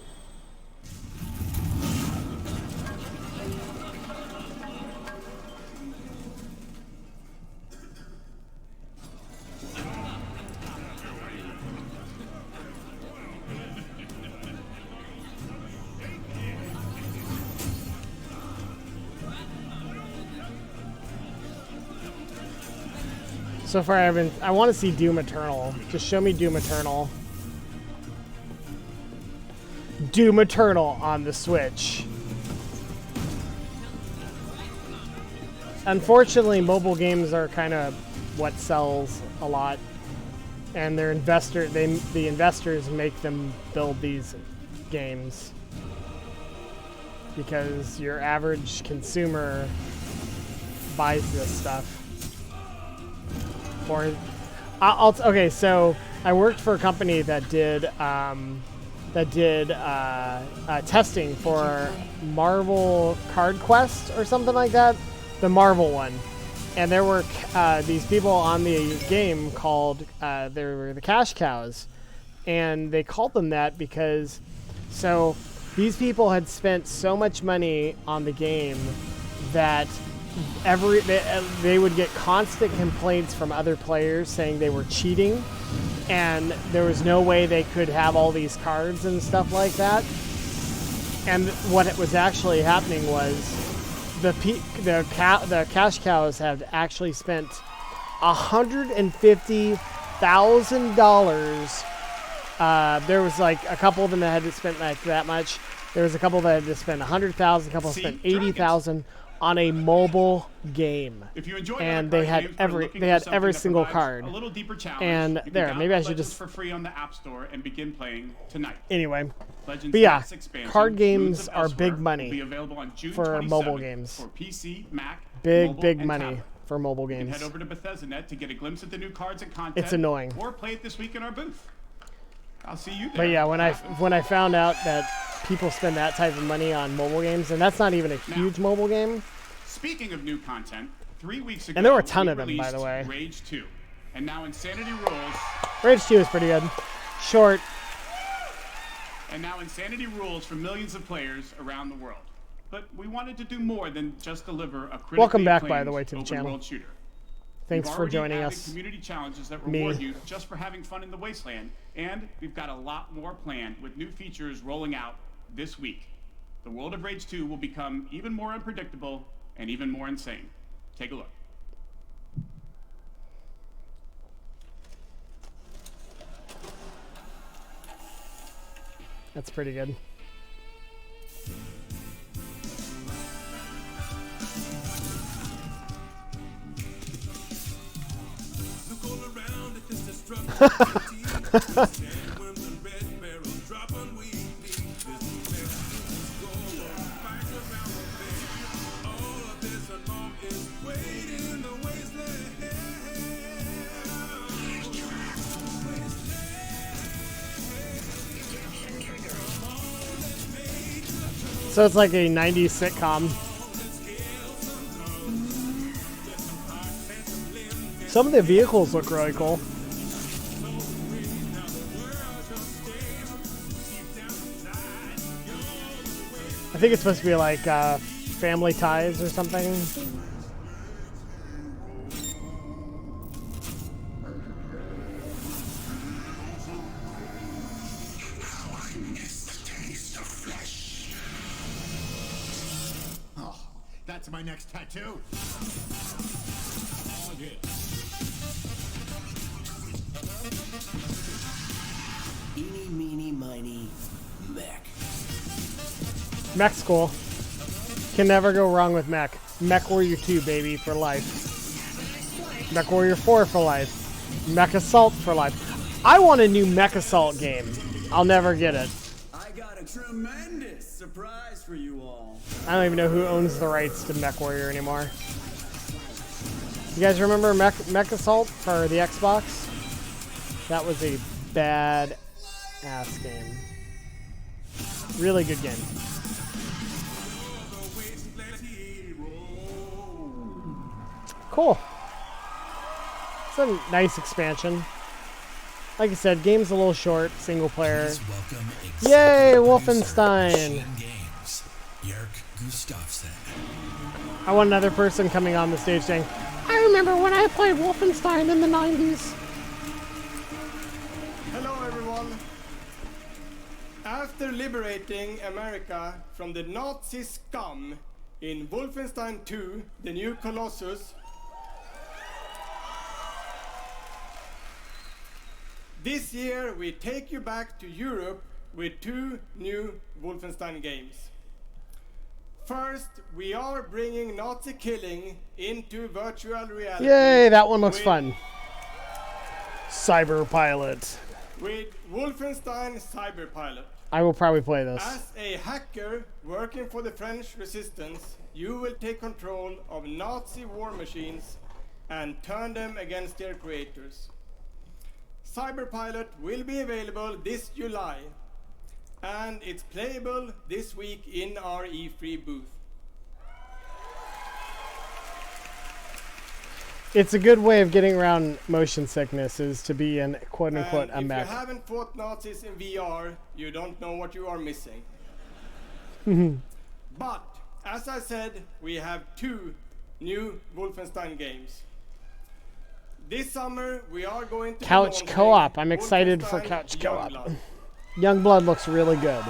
So far, I want to see Doom Eternal. Just show me Doom Eternal. Doom Eternal on the Switch. Unfortunately, mobile games are kind of what sells a lot, and the investors make them build these games because your average consumer buys this stuff. Okay, so I worked for a company that did testing for Marvel Card Quest or something like that, the Marvel one, and there were these people on the game called they were the cash cows, and they called them that because these people had spent so much money on the game that they would get constant complaints from other players saying they were cheating, and there was no way they could have all these cards and stuff like that. And what was actually happening was the cash cows had actually spent $150,000. There was like a couple of them that had to spend like that much. There was a couple that had to spend $100,000. A couple spent $80,000 on a mobile game, If you enjoy and they had every single card. A little deeper challenge. And you there, can maybe I download should Legends just for free on the App Store and begin playing tonight. Anyway, Legends but yeah, Max expansion, card Moons games of are Elsewhere big will money be available on June for 27th mobile games. For PC, Mac, Big mobile, and money tablet. for mobile You can games. head over to Bethesda.net to get a glimpse at the new cards and content. It's annoying. Or play it this week in our booth. I'll see you there. But yeah, when I found out that people spend that type of money on mobile games, and that's not even a huge mobile game. Speaking of new content, 3 weeks ago, And there were a ton we of them, by the released way. Rage 2, and now Insanity Rules. Rage 2 is pretty good. Short. And now Insanity Rules for millions of players around the world. But we wanted to do more than just deliver a critically Welcome back, by acclaimed the way, to the open channel. world shooter. Thanks We've for already joining added us. Community challenges that Me. reward you just for having fun in the wasteland, and we've got a lot more planned with new features rolling out this week. The world of Rage 2 will become even more unpredictable and even more insane. Take a look. That's pretty good. So it's like a 90s sitcom. Some of the vehicles look really cool. I think it's supposed to be like Family Ties or something. Oh, that's my next tattoo. Eeny, meeny, miny, mech. Mech's cool. Can never go wrong with Mech. Mech Warrior 2, baby, for life. Mech Warrior 4 for life. Mech Assault for life. I want a new Mech Assault game. I'll never get it. I got a tremendous surprise for you all. I don't even know who owns the rights to Mech Warrior anymore. You guys remember Mech Assault for the Xbox? That was a bad ass game. Really good game. Cool. It's a nice expansion. Like I said, game's a little short, single player. Yay, Wolfenstein! I want another person coming on the stage saying, I remember when I played Wolfenstein in the 90s. Hello everyone. After liberating America from the Nazi scum in Wolfenstein 2, The New Colossus, This year, we take you back to Europe with 2 new Wolfenstein games. First, we are bringing Nazi killing into virtual reality. Yay, that one looks fun. Cyberpilot. With Wolfenstein Cyberpilot. I will probably play this. As a hacker working for the French resistance, you will take control of Nazi war machines and turn them against their creators. Cyberpilot will be available this July, and it's playable this week in our E3 booth. It's a good way of getting around motion sickness is to be in quote-unquote a mech. If you haven't fought Nazis in VR, you don't know what you are missing. But, as I said, we have 2 new Wolfenstein games. This summer, we are going to Couch co-op. I'm excited for couch co-op. Youngblood looks really good.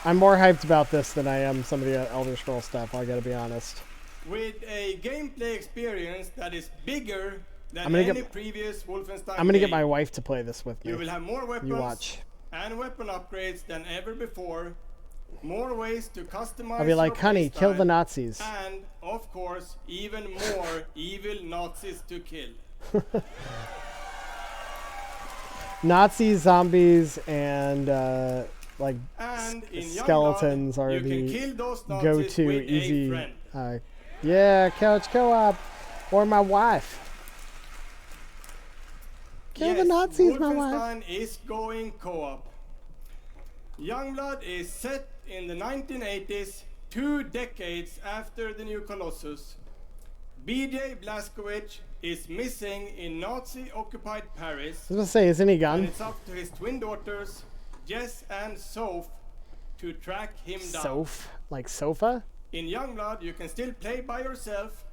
I'm more hyped about this than I am some of the Elder Scrolls stuff, I gotta be honest. With a gameplay experience that is bigger than any previous Wolfenstein I'm gonna game. get my wife to play this with me. You will have more weapons You watch. and weapon upgrades than ever before. More ways to customize. I'll be like, your honey, kill playstyle, the Nazis. And, of course, even more evil Nazis to kill. Nazis, zombies, and like And in skeletons Youngblood, are you can the kill those Nazis go-to with a easy. friend. Yeah, couch co-op, or my wife. Kill the Nazis, my wife. Wolfenstein is going co-op. Youngblood is set in the 1980s, 2 decades after the new Colossus. BJ Blazkowicz is missing in Nazi-occupied Paris. I was gonna say, isn't he And gone? it's up to his twin daughters, Jess and Soph, to track him down. Soph, like sofa? In Youngblood, you can still play by yourself,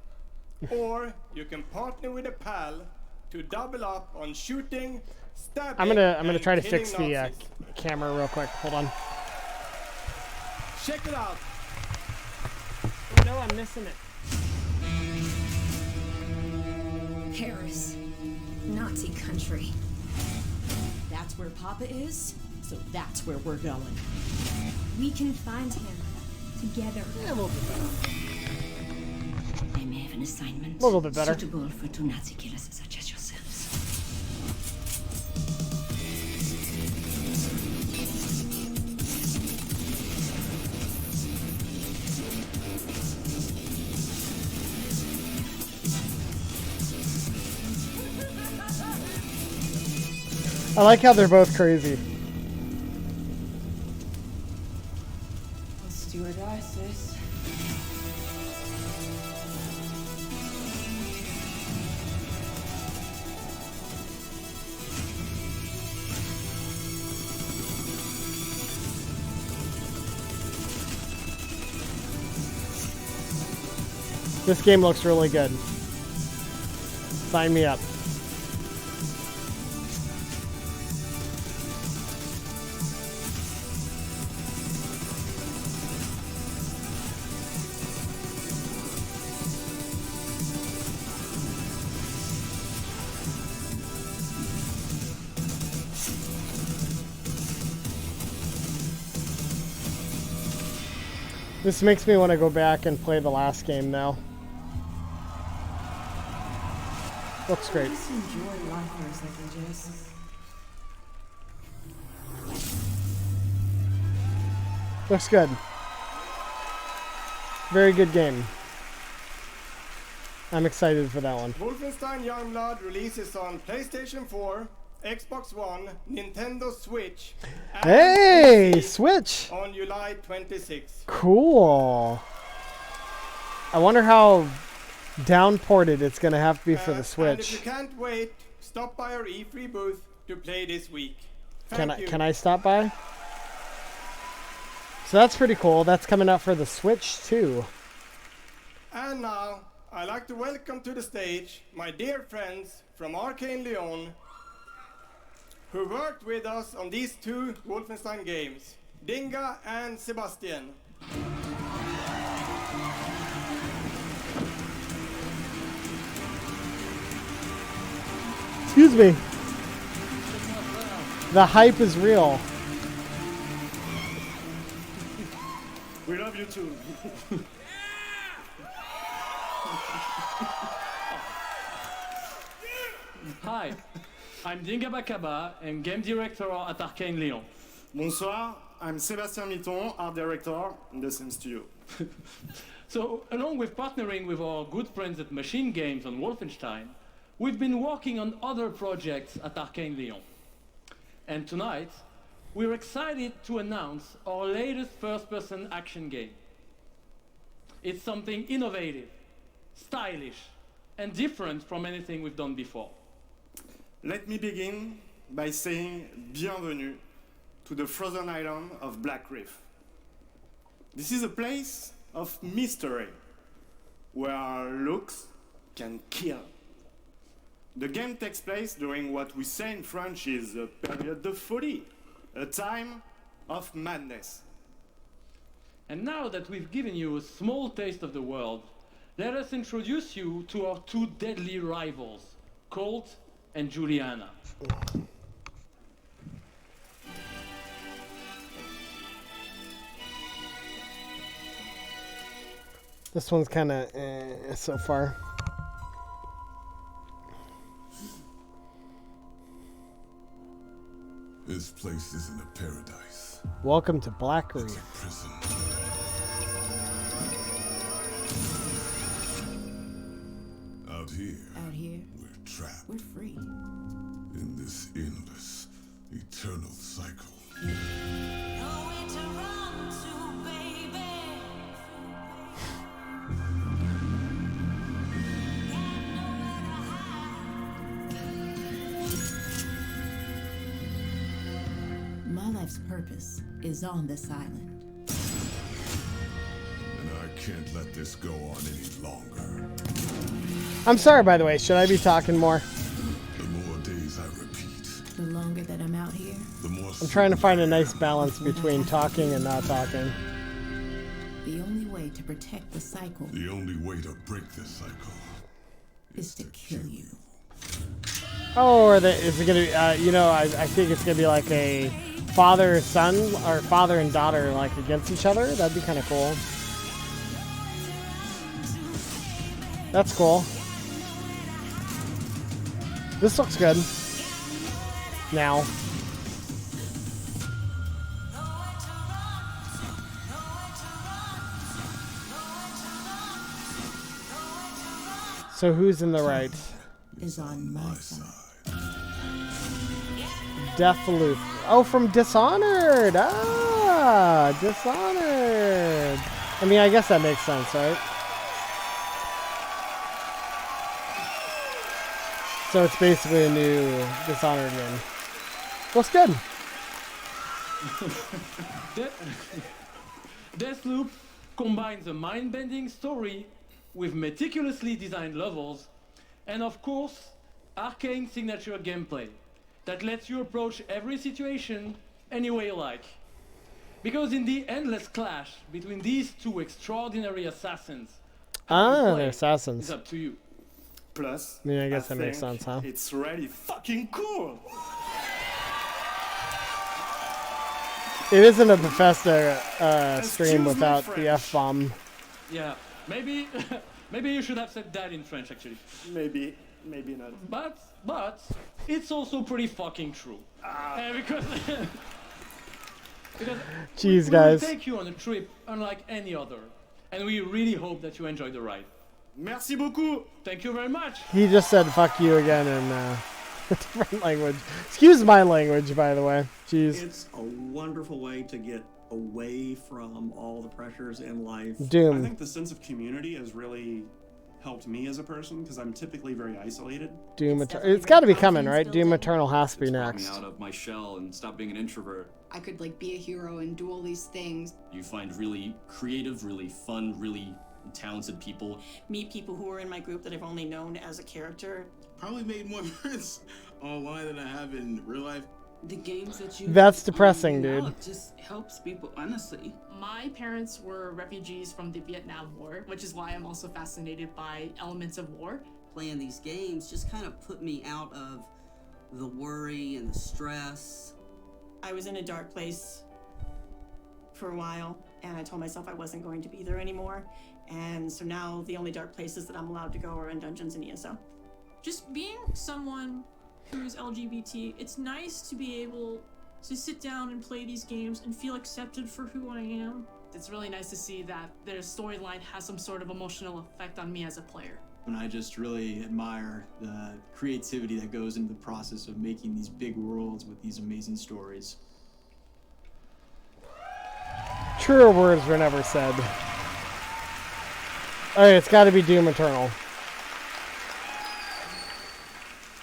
or you can partner with a pal to double up on shooting, stabbing, I'm gonna and try to killing fix the Nazis. camera real quick. Hold on. Check it out. Oh no, I'm missing it. Paris. Nazi country. That's where Papa is, so that's where we're going. We can find him together. Yeah, a little bit better. I may have an assignment A little bit better. suitable for 2 Nazi killers such as yourselves. I like how they're both crazy. Let's do it, sis. This game looks really good. Sign me up. This makes me want to go back and play the last game now. Looks great. Just enjoy life for a second, Jess. Looks good. Very good game. I'm excited for that one. Wolfenstein Youngblood releases on PlayStation 4, Xbox One, Nintendo Switch, and Hey, PC Switch! on July 26th. Cool. I wonder how downported it's going to have to be for the And if Switch. you can't wait, stop by our E3 booth to play this week. Can Thank you. I stop by? So that's pretty cool. That's coming out for the Switch too. And now, I'd like to welcome to the stage my dear friends from Arcane Lyon, who worked with us on these 2 Wolfenstein games, Dinga and Sebastian. Excuse me. The hype is real. We love you too. Hi, I'm Dinga Bakaba and game director at Arcane Lyon. Bonsoir, I'm Sébastien Mitton, art director in the same studio. So, along with partnering with our good friends at Machine Games on Wolfenstein, we've been working on other projects at Arcane Lyon. And tonight, we're excited to announce our latest first-person action game. It's something innovative, stylish, and different from anything we've done before. Let me begin by saying bienvenue to the frozen island of Black Reef. This is a place of mystery, where looks can kill. The game takes place during what we say in French is a période de folie, a time of madness. And now that we've given you a small taste of the world, let us introduce you to our two deadly rivals, Colt and Juliana. This one's kind of so far. This place isn't a paradise. Welcome to Black Reef. It's a prison. Out here, we're trapped. We're free. In this endless, eternal cycle. My life's purpose is on this island. And I can't let this go on any longer. I'm sorry, by the way. Should I be talking more? The more days I repeat, The longer that I'm out here, the more I'm trying to find a nice balance between talking and not talking. the only way to protect the cycle the only way to break this cycle is to kill you. Oh, or is it gonna be? I think it's gonna be like a father-son or father and daughter like against each other. That'd be kind of cool. That's cool. This looks good. Now. So who's in the right? Is on my side. Deathloop. Oh, from Dishonored. Ah, Dishonored. I mean, I guess that makes sense, right? So it's basically a new Dishonored game. Looks good. Deathloop combines a mind-bending story with meticulously designed levels and, of course, Arcane signature gameplay that lets you approach every situation any way you like. Because in the endless clash between these two extraordinary assassins, They're assassins. it's up to you. Plus, I mean, I guess that makes think sense, huh? It's really fucking cool. It isn't a Bethesda stream without the F-bomb. Yeah, maybe maybe you should have said that in French, actually. Maybe not. But it's also pretty fucking true. Because Jeez, we guys. will take you on a trip unlike any other, and we really hope that you enjoy the ride. Merci beaucoup. Thank you very much. He just said "fuck you" again in a different language. Excuse my language, by the way. Jeez. It's a wonderful way to get away from all the pressures in life. Doom. I think the sense of community has really helped me as a person because I'm typically very isolated. Doom Eternal. It's got to be coming, right? Doom Eternal has to be Brought me next. out of my shell and stop being an introvert. I could like be a hero and do all these things. You find really creative, really fun, really talented people. Meet people who are in my group that I've only known as a character. Probably made more friends online than I have in real life. The games that you That's depressing, dude. It just helps people, honestly. My parents were refugees from the Vietnam War, which is why I'm also fascinated by elements of war. Playing these games just kind of put me out of the worry and the stress I was in a dark place for a while, and I told myself I wasn't going to be there anymore. And so now the only dark places that I'm allowed to go are in dungeons and ESO. Just being someone who's LGBT, it's nice to be able to sit down and play these games and feel accepted for who I am. It's really nice to see that their storyline has some sort of emotional effect on me as a player. And I just really admire the creativity that goes into the process of making these big worlds with these amazing stories. Truer words were never said. Alright, it's got to be Doom Eternal.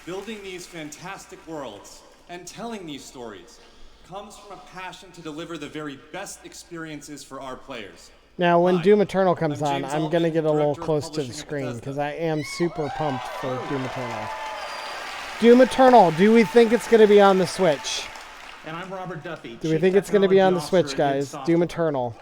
Building these fantastic worlds and telling these stories comes from a passion to deliver the very best experiences for our players. Now, when Doom Eternal comes on, James I'm going to Altman, get a little Director of close to the Publishing at screen Bethesda. because I am super pumped for Doom Eternal. Doom Eternal, do we think it's going to be on the Switch? And I'm Robert Duffy. Do we think it's going to be on the Switch, guys? Doom Eternal.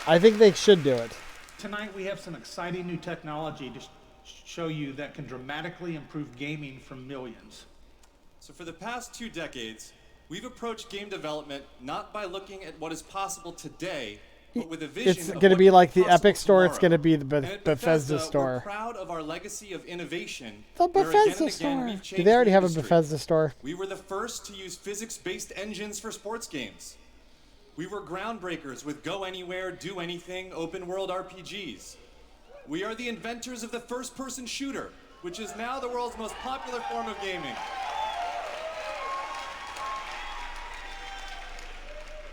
I think they should do it. Tonight we have some exciting new technology to show you that can dramatically improve gaming for millions. So for the past 2 decades, we've approached game development not by looking at what is possible today, but with a vision It's of going to what be is like the possible Epic Store. It's tomorrow. going to be the And at Bethesda We're Store. proud of our legacy of innovation. The where again and Bethesda again Store. we've Do changed they already the have a industry. Bethesda Store? We were the first to use physics-based engines for sports games. We were groundbreakers with go anywhere, do anything, open world RPGs. We are the inventors of the first-person shooter, which is now the world's most popular form of gaming.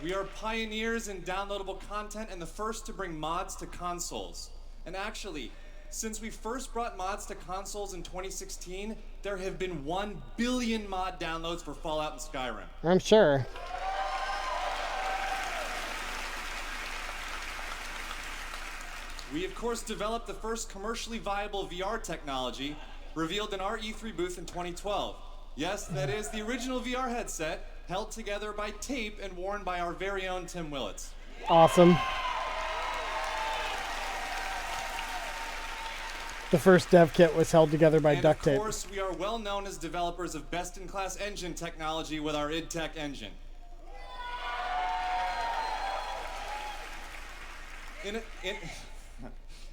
We are pioneers in downloadable content and the first to bring mods to consoles. And actually, since we first brought mods to consoles in 2016, there have been 1 billion mod downloads for Fallout and Skyrim. I'm sure. We, of course, developed the first commercially viable VR technology revealed in our E3 booth in 2012. Yes, that is the original VR headset, held together by tape and worn by our very own Tim Willits. Awesome. The first dev kit was held together by duct tape. Of course, we are well known as developers of best-in-class engine technology with our IdTech engine.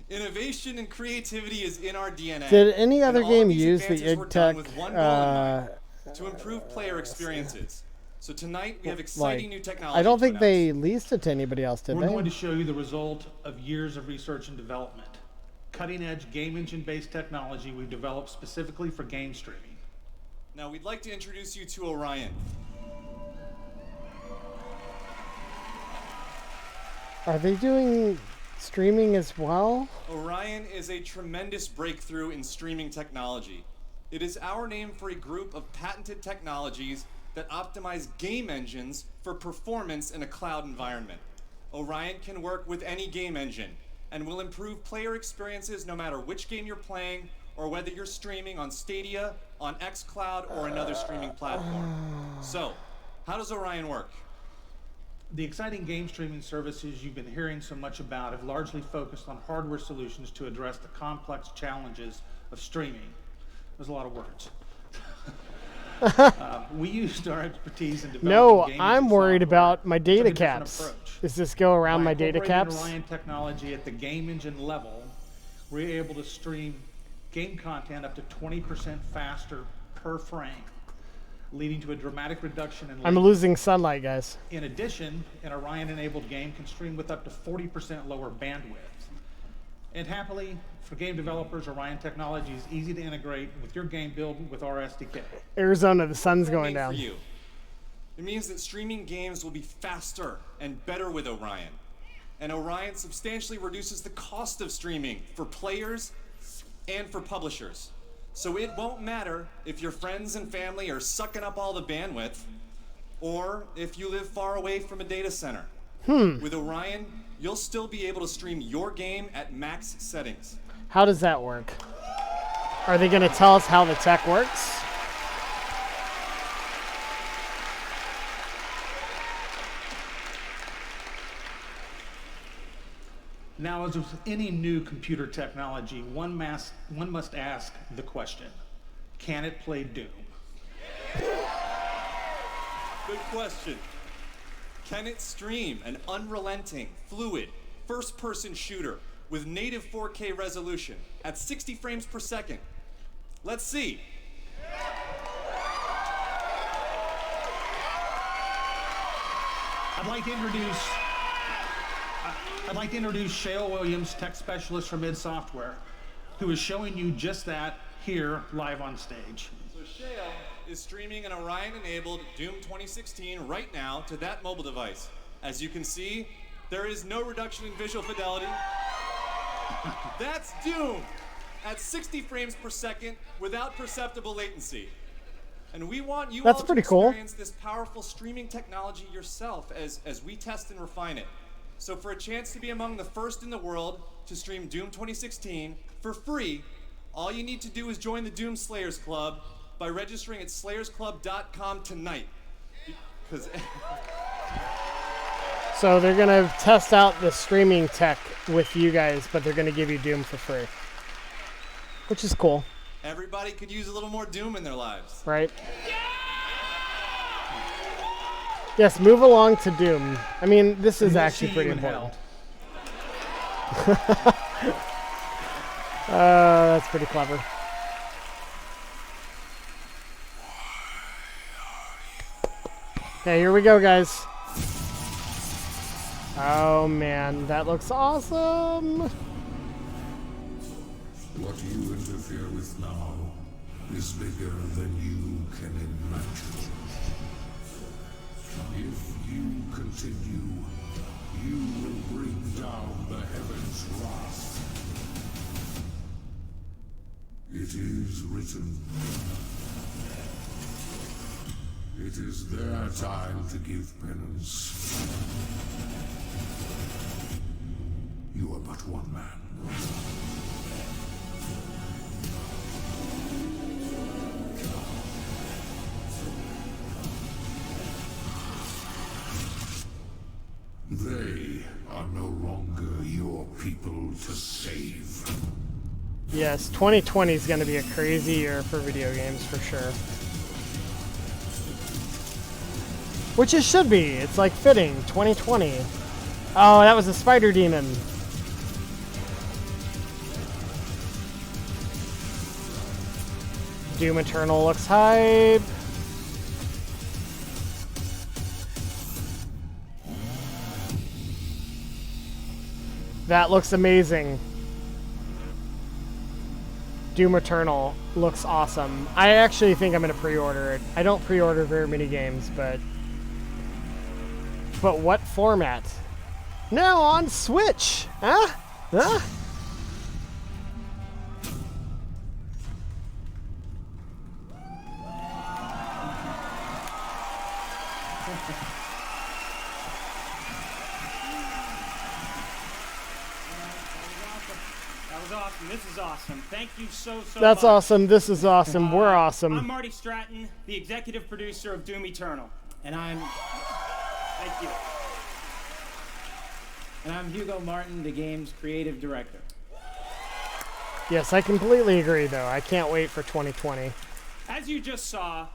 Innovation and creativity is in our DNA. Did any other and all of game these use the advances were done IdTech? with one goal in mind, to improve player experiences. So tonight we have exciting new technology. I don't to think they leased it to anybody else, did We're they? going to show you the result of years of research and development. Cutting-edge game engine-based technology we've developed specifically for game streaming. Now we'd like to introduce you to Orion. Are they doing streaming as well? Orion is a tremendous breakthrough in streaming technology. It is our name for a group of patented technologies that optimize game engines for performance in a cloud environment. Orion can work with any game engine and will improve player experiences no matter which game you're playing or whether you're streaming on Stadia, on xCloud, or another streaming platform. So, how does Orion work? The exciting game streaming services you've been hearing so much about have largely focused on hardware solutions to address the complex challenges of streaming. There's a lot of words. We used our expertise in developing No, game I'm engine worried software about my took a data different caps. approach. Does this go around my data Incorporating caps? Orion technology at the game engine level, we're able to stream game content up to 20% faster per frame, leading to a dramatic reduction in I'm latency. losing sunlight, guys. In addition, an Orion-enabled game can stream with up to 40% lower bandwidth. And happily, for game developers, Orion technology is easy to integrate with your game build with our SDK. Arizona, the sun's What does that going mean down. for you? It means that streaming games will be faster and better with Orion. And Orion substantially reduces the cost of streaming for players and for publishers. So it won't matter if your friends and family are sucking up all the bandwidth or if you live far away from a data center. With Orion, you'll still be able to stream your game at max settings. How does that work? Are they going to tell us how the tech works? Now, as with any new computer technology, one must ask the question, can it play Doom? Good question. Can it stream an unrelenting, fluid, first-person shooter with native 4K resolution at 60 frames per second? Let's see. I'd like to introduce Shale Williams, tech specialist from id Software, who is showing you just that here live on stage. So Shale is streaming an Orion-enabled Doom 2016 right now to that mobile device. As you can see, there is no reduction in visual fidelity. That's Doom at 60 frames per second without perceptible latency. And we want you all to experience this powerful streaming technology yourself as we test and refine it. So for a chance to be among the first in the world to stream Doom 2016 for free, all you need to do is join the Doom Slayers Club by registering at slayersclub.com tonight. So they're going to test out the streaming tech with you guys, but they're going to give you Doom for free, which is cool. Everybody could use a little more Doom in their lives. Right? Yes, move along to Doom. I mean, this is actually pretty important. That's pretty clever. Okay, here we go, guys. Oh man, that looks awesome. What you interfere with now is bigger than you can imagine. If you continue, you will bring down the heavens' wrath. It is written. It is their time to give penance. You are but one man. They are no longer your people to save. Yes, 2020 is going to be a crazy year for video games for sure. Which it should be. It's like fitting. 2020. Oh, that was a spider demon. Doom Eternal looks hype. That looks amazing. Doom Eternal looks awesome. I actually think I'm going to pre-order it. I don't pre-order very many games, but what format? Now on Switch. Huh? Huh? That was awesome. This is awesome. Thank you so much. That's awesome. This is awesome. We're awesome. I'm Marty Stratton, the executive producer of Doom Eternal. And I'm... Thank you. And I'm Hugo Martin, the game's creative director. Yes, I completely agree, though. I can't wait for 2020. As you just saw,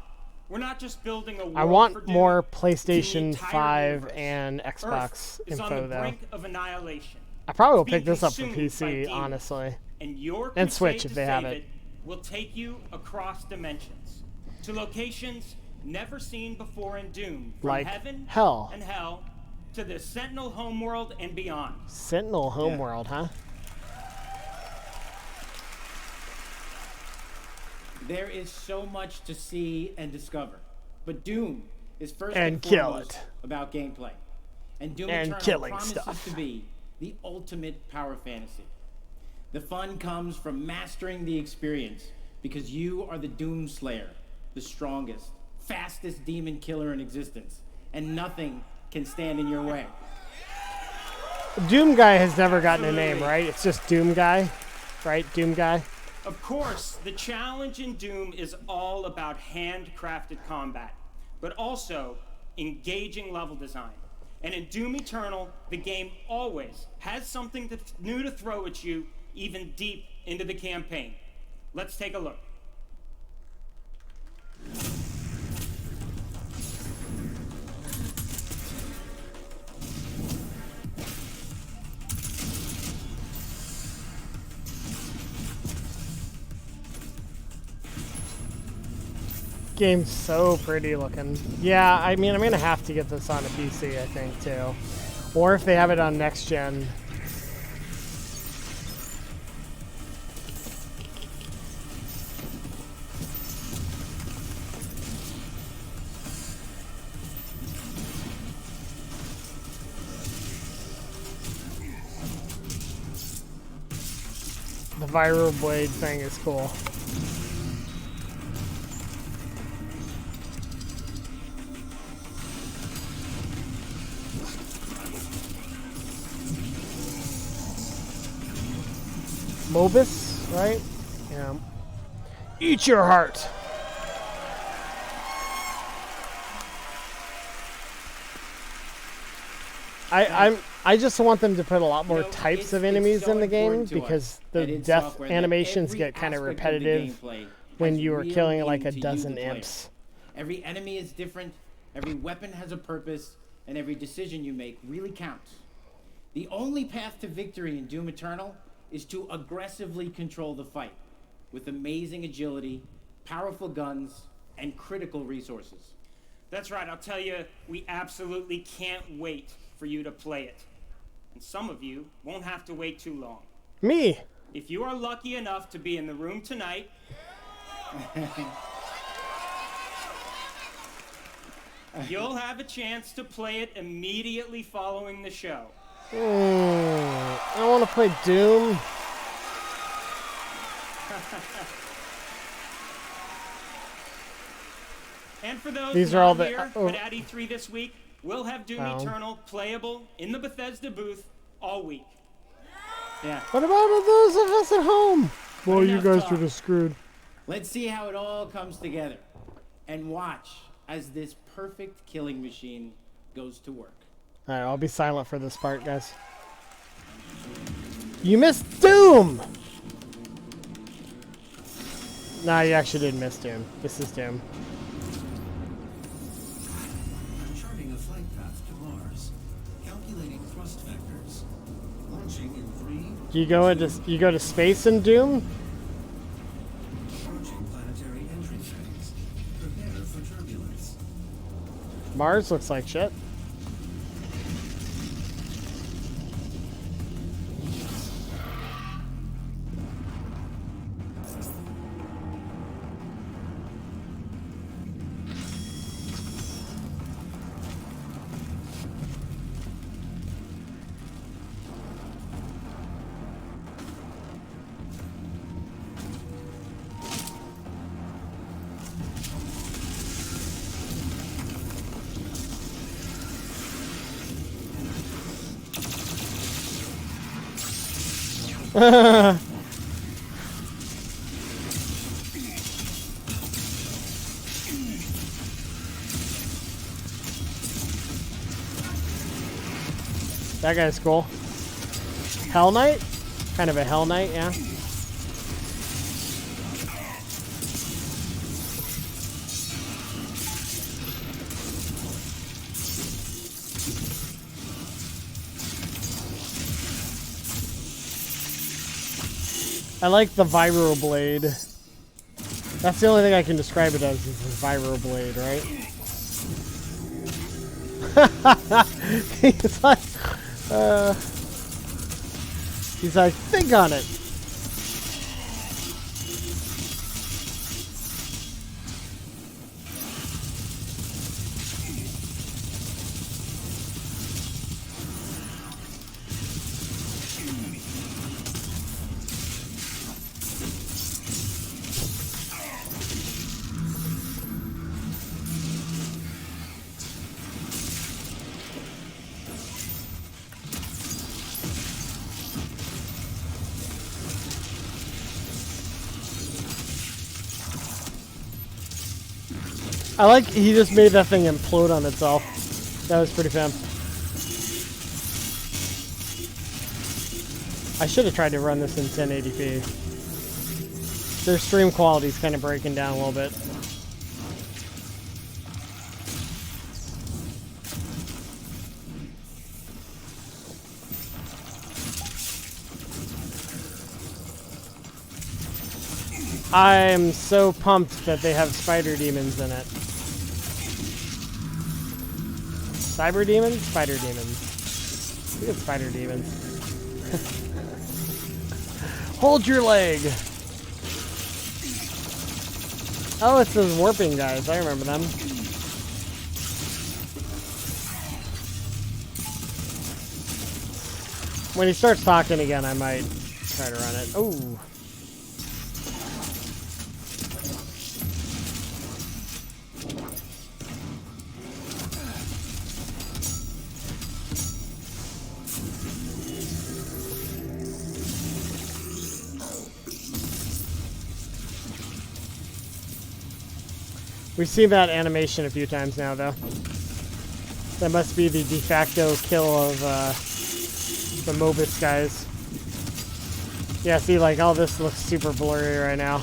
we're not just building a world I want for Doom. more PlayStation The entire 5 universe. and Xbox Earth is info, on the though. brink of annihilation. I probably will It's being pick this up for consumed by PC, demons. honestly. And your And Switch crusade if to they have save it. will take you across dimensions to locations never seen before in Doom, from Like heaven hell. and hell to the Sentinel homeworld and beyond. Sentinel Homeworld, huh? There is so much to see and discover, but Doom is first And and kill foremost it. about gameplay. And Doom And Eternal killing promises stuff. to be the ultimate power fantasy. The fun comes from mastering the experience, because you are the Doom Slayer, the strongest, fastest demon killer in existence, and nothing can stand in your way. Doom Guy has never gotten a name, right? It's just Doom Guy, right? Doom Guy. Of course, the challenge in Doom is all about handcrafted combat, but also engaging level design. And in Doom Eternal, the game always has something new to throw at you, even deep into the campaign. Let's take a look. Game's so pretty looking. Yeah, I mean, I'm gonna have to get this on a PC, I think, too. Or if they have it on next gen. The viral blade thing is cool. Mobus, right? Yeah. Eat your heart. I just want them to put a lot more types of enemies so in the game important to because us the at id death Software that animations every get kind of aspect of the repetitive gameplay when has you are real killing like a meaning to you, dozen the player. imps. Every enemy is different, every weapon has a purpose, and every decision you make really counts. The only path to victory in Doom Eternal is to aggressively control the fight with amazing agility, powerful guns, and critical resources. That's right, I'll tell you, we absolutely can't wait for you to play it. And some of you won't have to wait too long. Me. If you are lucky enough to be in the room tonight, you'll have a chance to play it immediately following the show. I want to play Doom. And for those These are not all the- here, but at E3 this week, we'll have Doom Eternal playable in the Bethesda booth all week. Yeah. What about those of us at home? Well, you enough guys talk. are just screwed. Let's see how it all comes together and watch as this perfect killing machine goes to work. Alright, I'll be silent for this part, guys. You missed Doom! Nah, you actually did miss Doom. This is Doom. Charting a flight path to Mars. Calculating thrust vectors. Launching in 3. You go to space in Doom? Approaching planetary entry phase. Prepare for turbulence. Mars looks like shit. That guy's cool. Hell Knight? Kind of a Hell Knight, yeah. I like the Vibro Blade. That's the only thing I can describe it as, is the Vibro Blade, right? He's like, think on it. I like he just made that thing implode on itself. That was pretty fun. I should have tried to run this in 1080p. Their stream quality is kind of breaking down a little bit. I'm so pumped that they have spider demons in it. Cyber demons? Spider demons. We have spider demons. Hold your leg! Oh, it's those warping guys. I remember them. When he starts talking again, I might try to run it. Oh. We've seen that animation a few times now, though. That must be the de facto kill of the Mobus guys. Yeah, see, like, all this looks super blurry right now.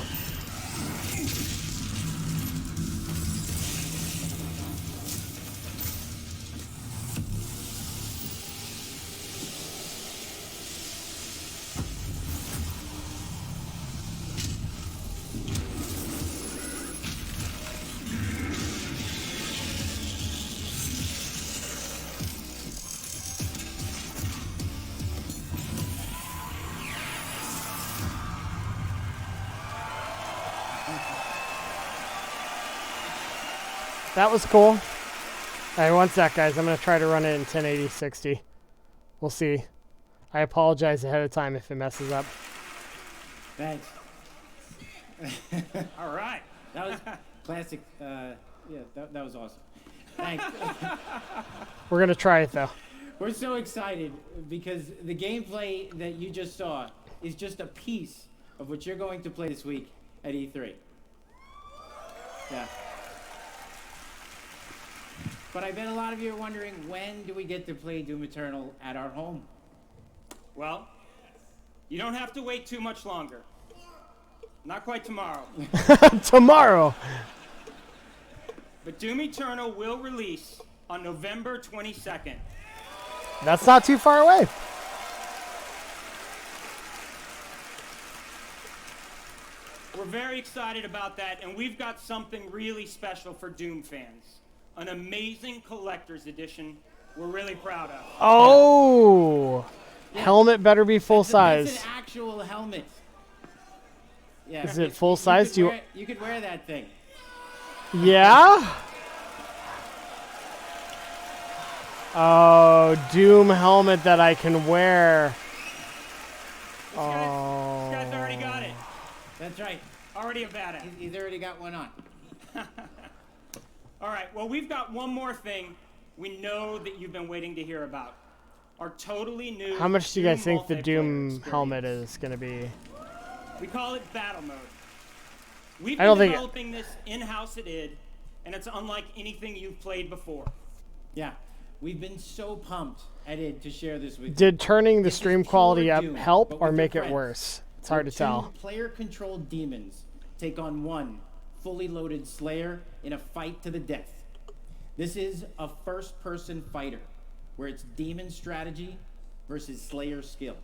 That was cool. Alright, one sec, guys. I'm going to try to run it in 1080-60. We'll see. I apologize ahead of time if it messes up. Thanks. All right. That was classic. Yeah, that was awesome. Thanks. We're going to try it, though. We're so excited because the gameplay that you just saw is just a piece of what you're going to play this week at E3. Yeah. But I bet a lot of you are wondering, when do we get to play Doom Eternal at our home? Well, you don't have to wait too much longer. Not quite tomorrow. Tomorrow! But Doom Eternal will release on November 22nd. That's not too far away. We're very excited about that, and we've got something really special for Doom fans. An amazing collector's edition we're really proud of. Oh! Yeah. Helmet better be full size. It's an actual helmet. Yeah. Is it full size? You could wear that thing. Yeah? Oh, Doom helmet that I can wear. This guy's already got it. That's right. Already a badass. He's already got one on. All right, well, we've got one more thing we know that you've been waiting to hear about. Our totally new How much do you guys think the Doom Doom helmet is going to be? We call it Battle Mode. We've been developing this in-house at id, and it's unlike anything you've played before. Yeah, we've been so pumped at id to share this with you. Did turning the stream quality up help or make it worse? It's hard to tell. Two player-controlled demons take on one fully loaded Slayer in a fight to the death. This is a first-person fighter, where it's demon strategy versus Slayer skill.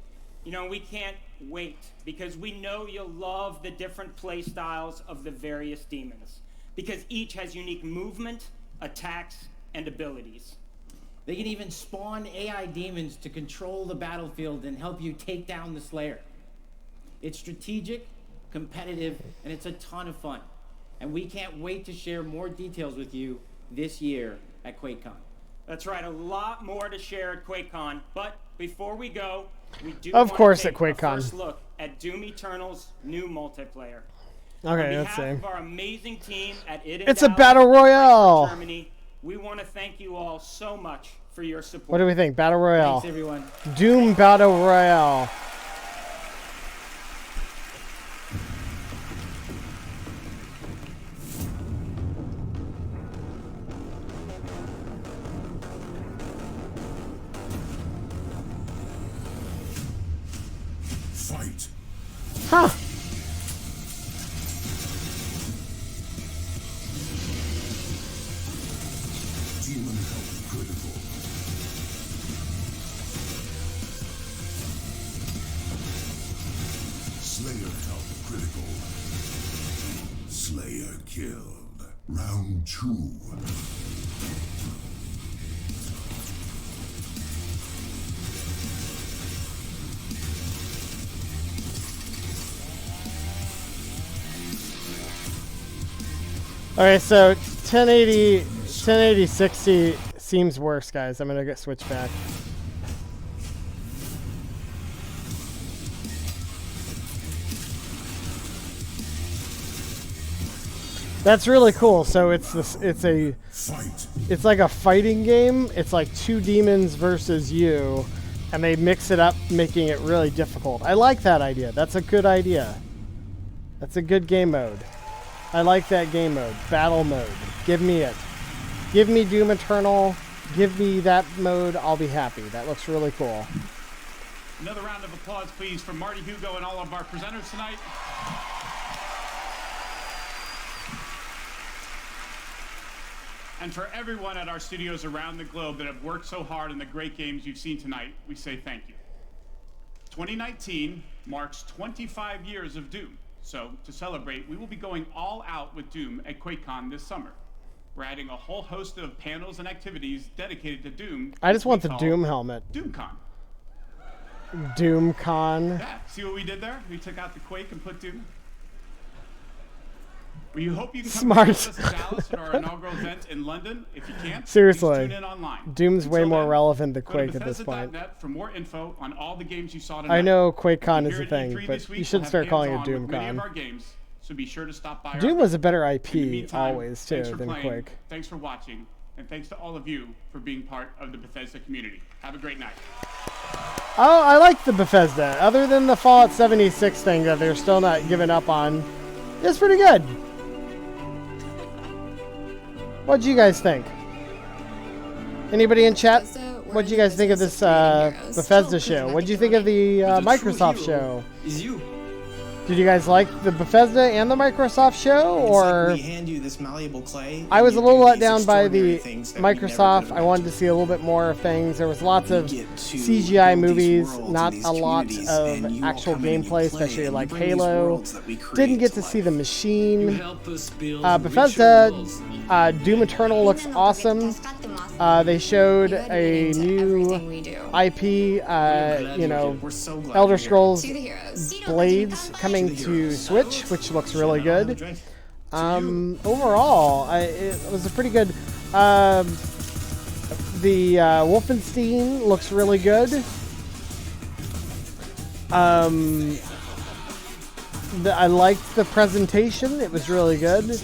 You know, we can't wait, because we know you'll love the different play styles of the various demons, because each has unique movement, attacks, and abilities. They can even spawn AI demons to control the battlefield and help you take down the Slayer. It's strategic, competitive, and it's a ton of fun. And we can't wait to share more details with you this year at QuakeCon. That's right, a lot more to share at QuakeCon. But before we go, we do of course take at QuakeCon. a first look at Doom Eternal's new multiplayer. Okay, let's see. On behalf of our amazing team at id It's a battle royale. Germany, we want to thank you all so much for your support. What do we think? Battle royale. Thanks, everyone. Doom battle royale. Huh. Demon health critical. Slayer health critical. Slayer killed. Round 2. Alright, so 1080 60 seems worse, guys. I'm gonna get switched back. That's really cool. So it's like a fighting game. It's like 2 demons versus you, and they mix it up, making it really difficult. I like that idea. That's a good idea. That's a good game mode. I like that game mode. Battle mode. Give me it. Give me Doom Eternal. Give me that mode. I'll be happy. That looks really cool. Another round of applause, please, for Marty, Hugo, and all of our presenters tonight. And for everyone at our studios around the globe that have worked so hard on the great games you've seen tonight, we say thank you. 2019 marks 25 years of Doom. So, to celebrate, we will be going all out with Doom at QuakeCon this summer. We're adding a whole host of panels and activities dedicated to Doom. I just want the Doom helmet. DoomCon. DoomCon. Yeah, see what we did there? We took out the Quake and put Doom. We hope you can come Smart. to us in Dallas at our inaugural event in London. If you can't, Seriously. please tune in online. Doom's way Until more then, relevant than go to Quake at this point. Bethesda.net for more info on all the games you saw tonight. I know QuakeCon is Here a at thing, E3 but this week, you should we'll start have calling it hands-on with many of DoomCon. our games, so be sure to stop by. Doom was a better IP In the meantime, always thanks too for than playing, Quake. Thanks for watching, and thanks to all of you for being part of the Bethesda community. Have a great night. Oh, I like the Bethesda. Other than the Fallout 76 thing that they're still not giving up on, it's pretty good. What'd you guys think? Anybody in chat? What'd you guys think of this Bethesda show? What'd you think of the Microsoft show? Is you. Did you guys like the Bethesda and the Microsoft show, or? We hand you this malleable clay. I was a little let down by the things that we never Microsoft. I wanted to see a little bit more of things. There was lots of CGI movies, not a lot of actual gameplay, especially like Halo. Didn't get to see the machine. Bethesda, Doom Eternal looks awesome. They showed a new IP, you know, Elder Scrolls Blades coming to Switch, which looks really good. Overall, it was a pretty good. The Wolfenstein looks really good. I liked the presentation; it was really good.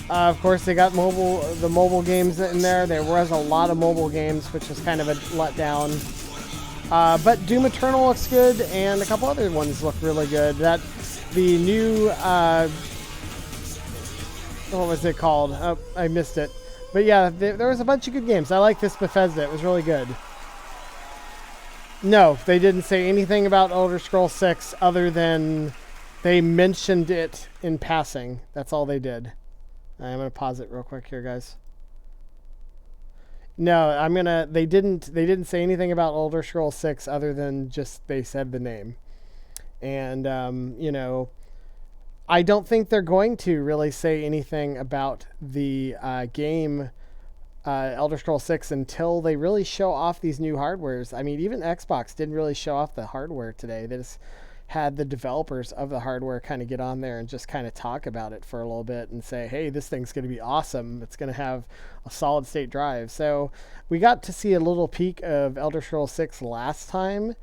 Of course, they got the mobile games in there. There was a lot of mobile games, which was kind of a letdown. But Doom Eternal looks good, and a couple other ones look really good. The new, what was it called? Oh, I missed it. But yeah, there was a bunch of good games. I like this Bethesda. It was really good. No, they didn't say anything about Elder Scrolls 6 other than they mentioned it in passing. That's all they did. I'm going to pause it real quick here, guys. No, they didn't say anything about Elder Scrolls 6 other than just they said the name. And, you know, I don't think they're going to really say anything about the game Elder Scrolls 6 until they really show off these new hardwares. I mean, even Xbox didn't really show off the hardware today. They just had the developers of the hardware kind of get on there and just kind of talk about it for a little bit and say, hey, this thing's going to be awesome. It's going to have a solid state drive. So we got to see a little peek of Elder Scrolls 6 last time.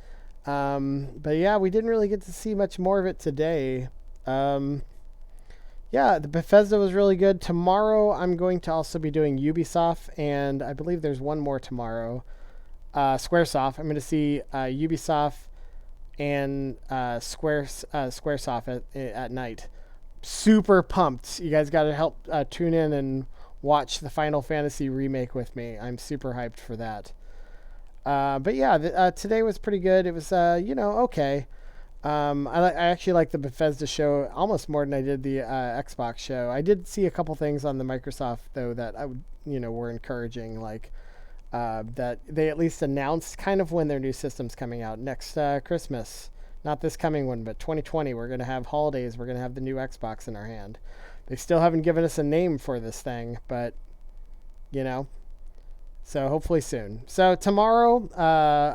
But yeah, we didn't really get to see much more of it today. Yeah, the Bethesda was really good. Tomorrow I'm going to also be doing Ubisoft, and I believe there's one more tomorrow. Squaresoft. I'm going to see Ubisoft and Squaresoft at night. Super pumped. You guys got to help tune in and watch the Final Fantasy remake with me. I'm super hyped for that. But yeah, today was pretty good. It was, you know, okay. I actually like the Bethesda show almost more than I did the Xbox show. I did see a couple things on the Microsoft though that I would, were encouraging, like that they at least announced kind of when their new system's coming out next Christmas. Not this coming one, but 2020. We're going to have holidays. We're going to have the new Xbox in our hand. They still haven't given us a name for this thing, but so hopefully soon. So tomorrow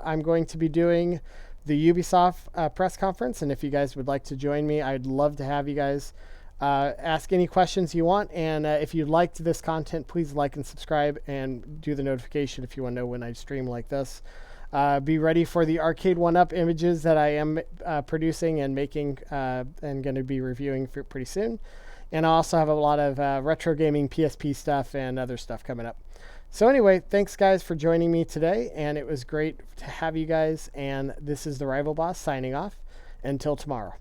I'm going to be doing the Ubisoft press conference, and if you guys would like to join me, I'd love to have you guys ask any questions you want. And if you liked this content, please like and subscribe and do the notification if you want to know when I stream like this. Be ready for the Arcade 1-Up images that I am producing and making and going to be reviewing for pretty soon. And I also have a lot of retro gaming PSP stuff and other stuff coming up. So anyway, thanks guys for joining me today, and it was great to have you guys. And this is the RivalBoss signing off. Until tomorrow.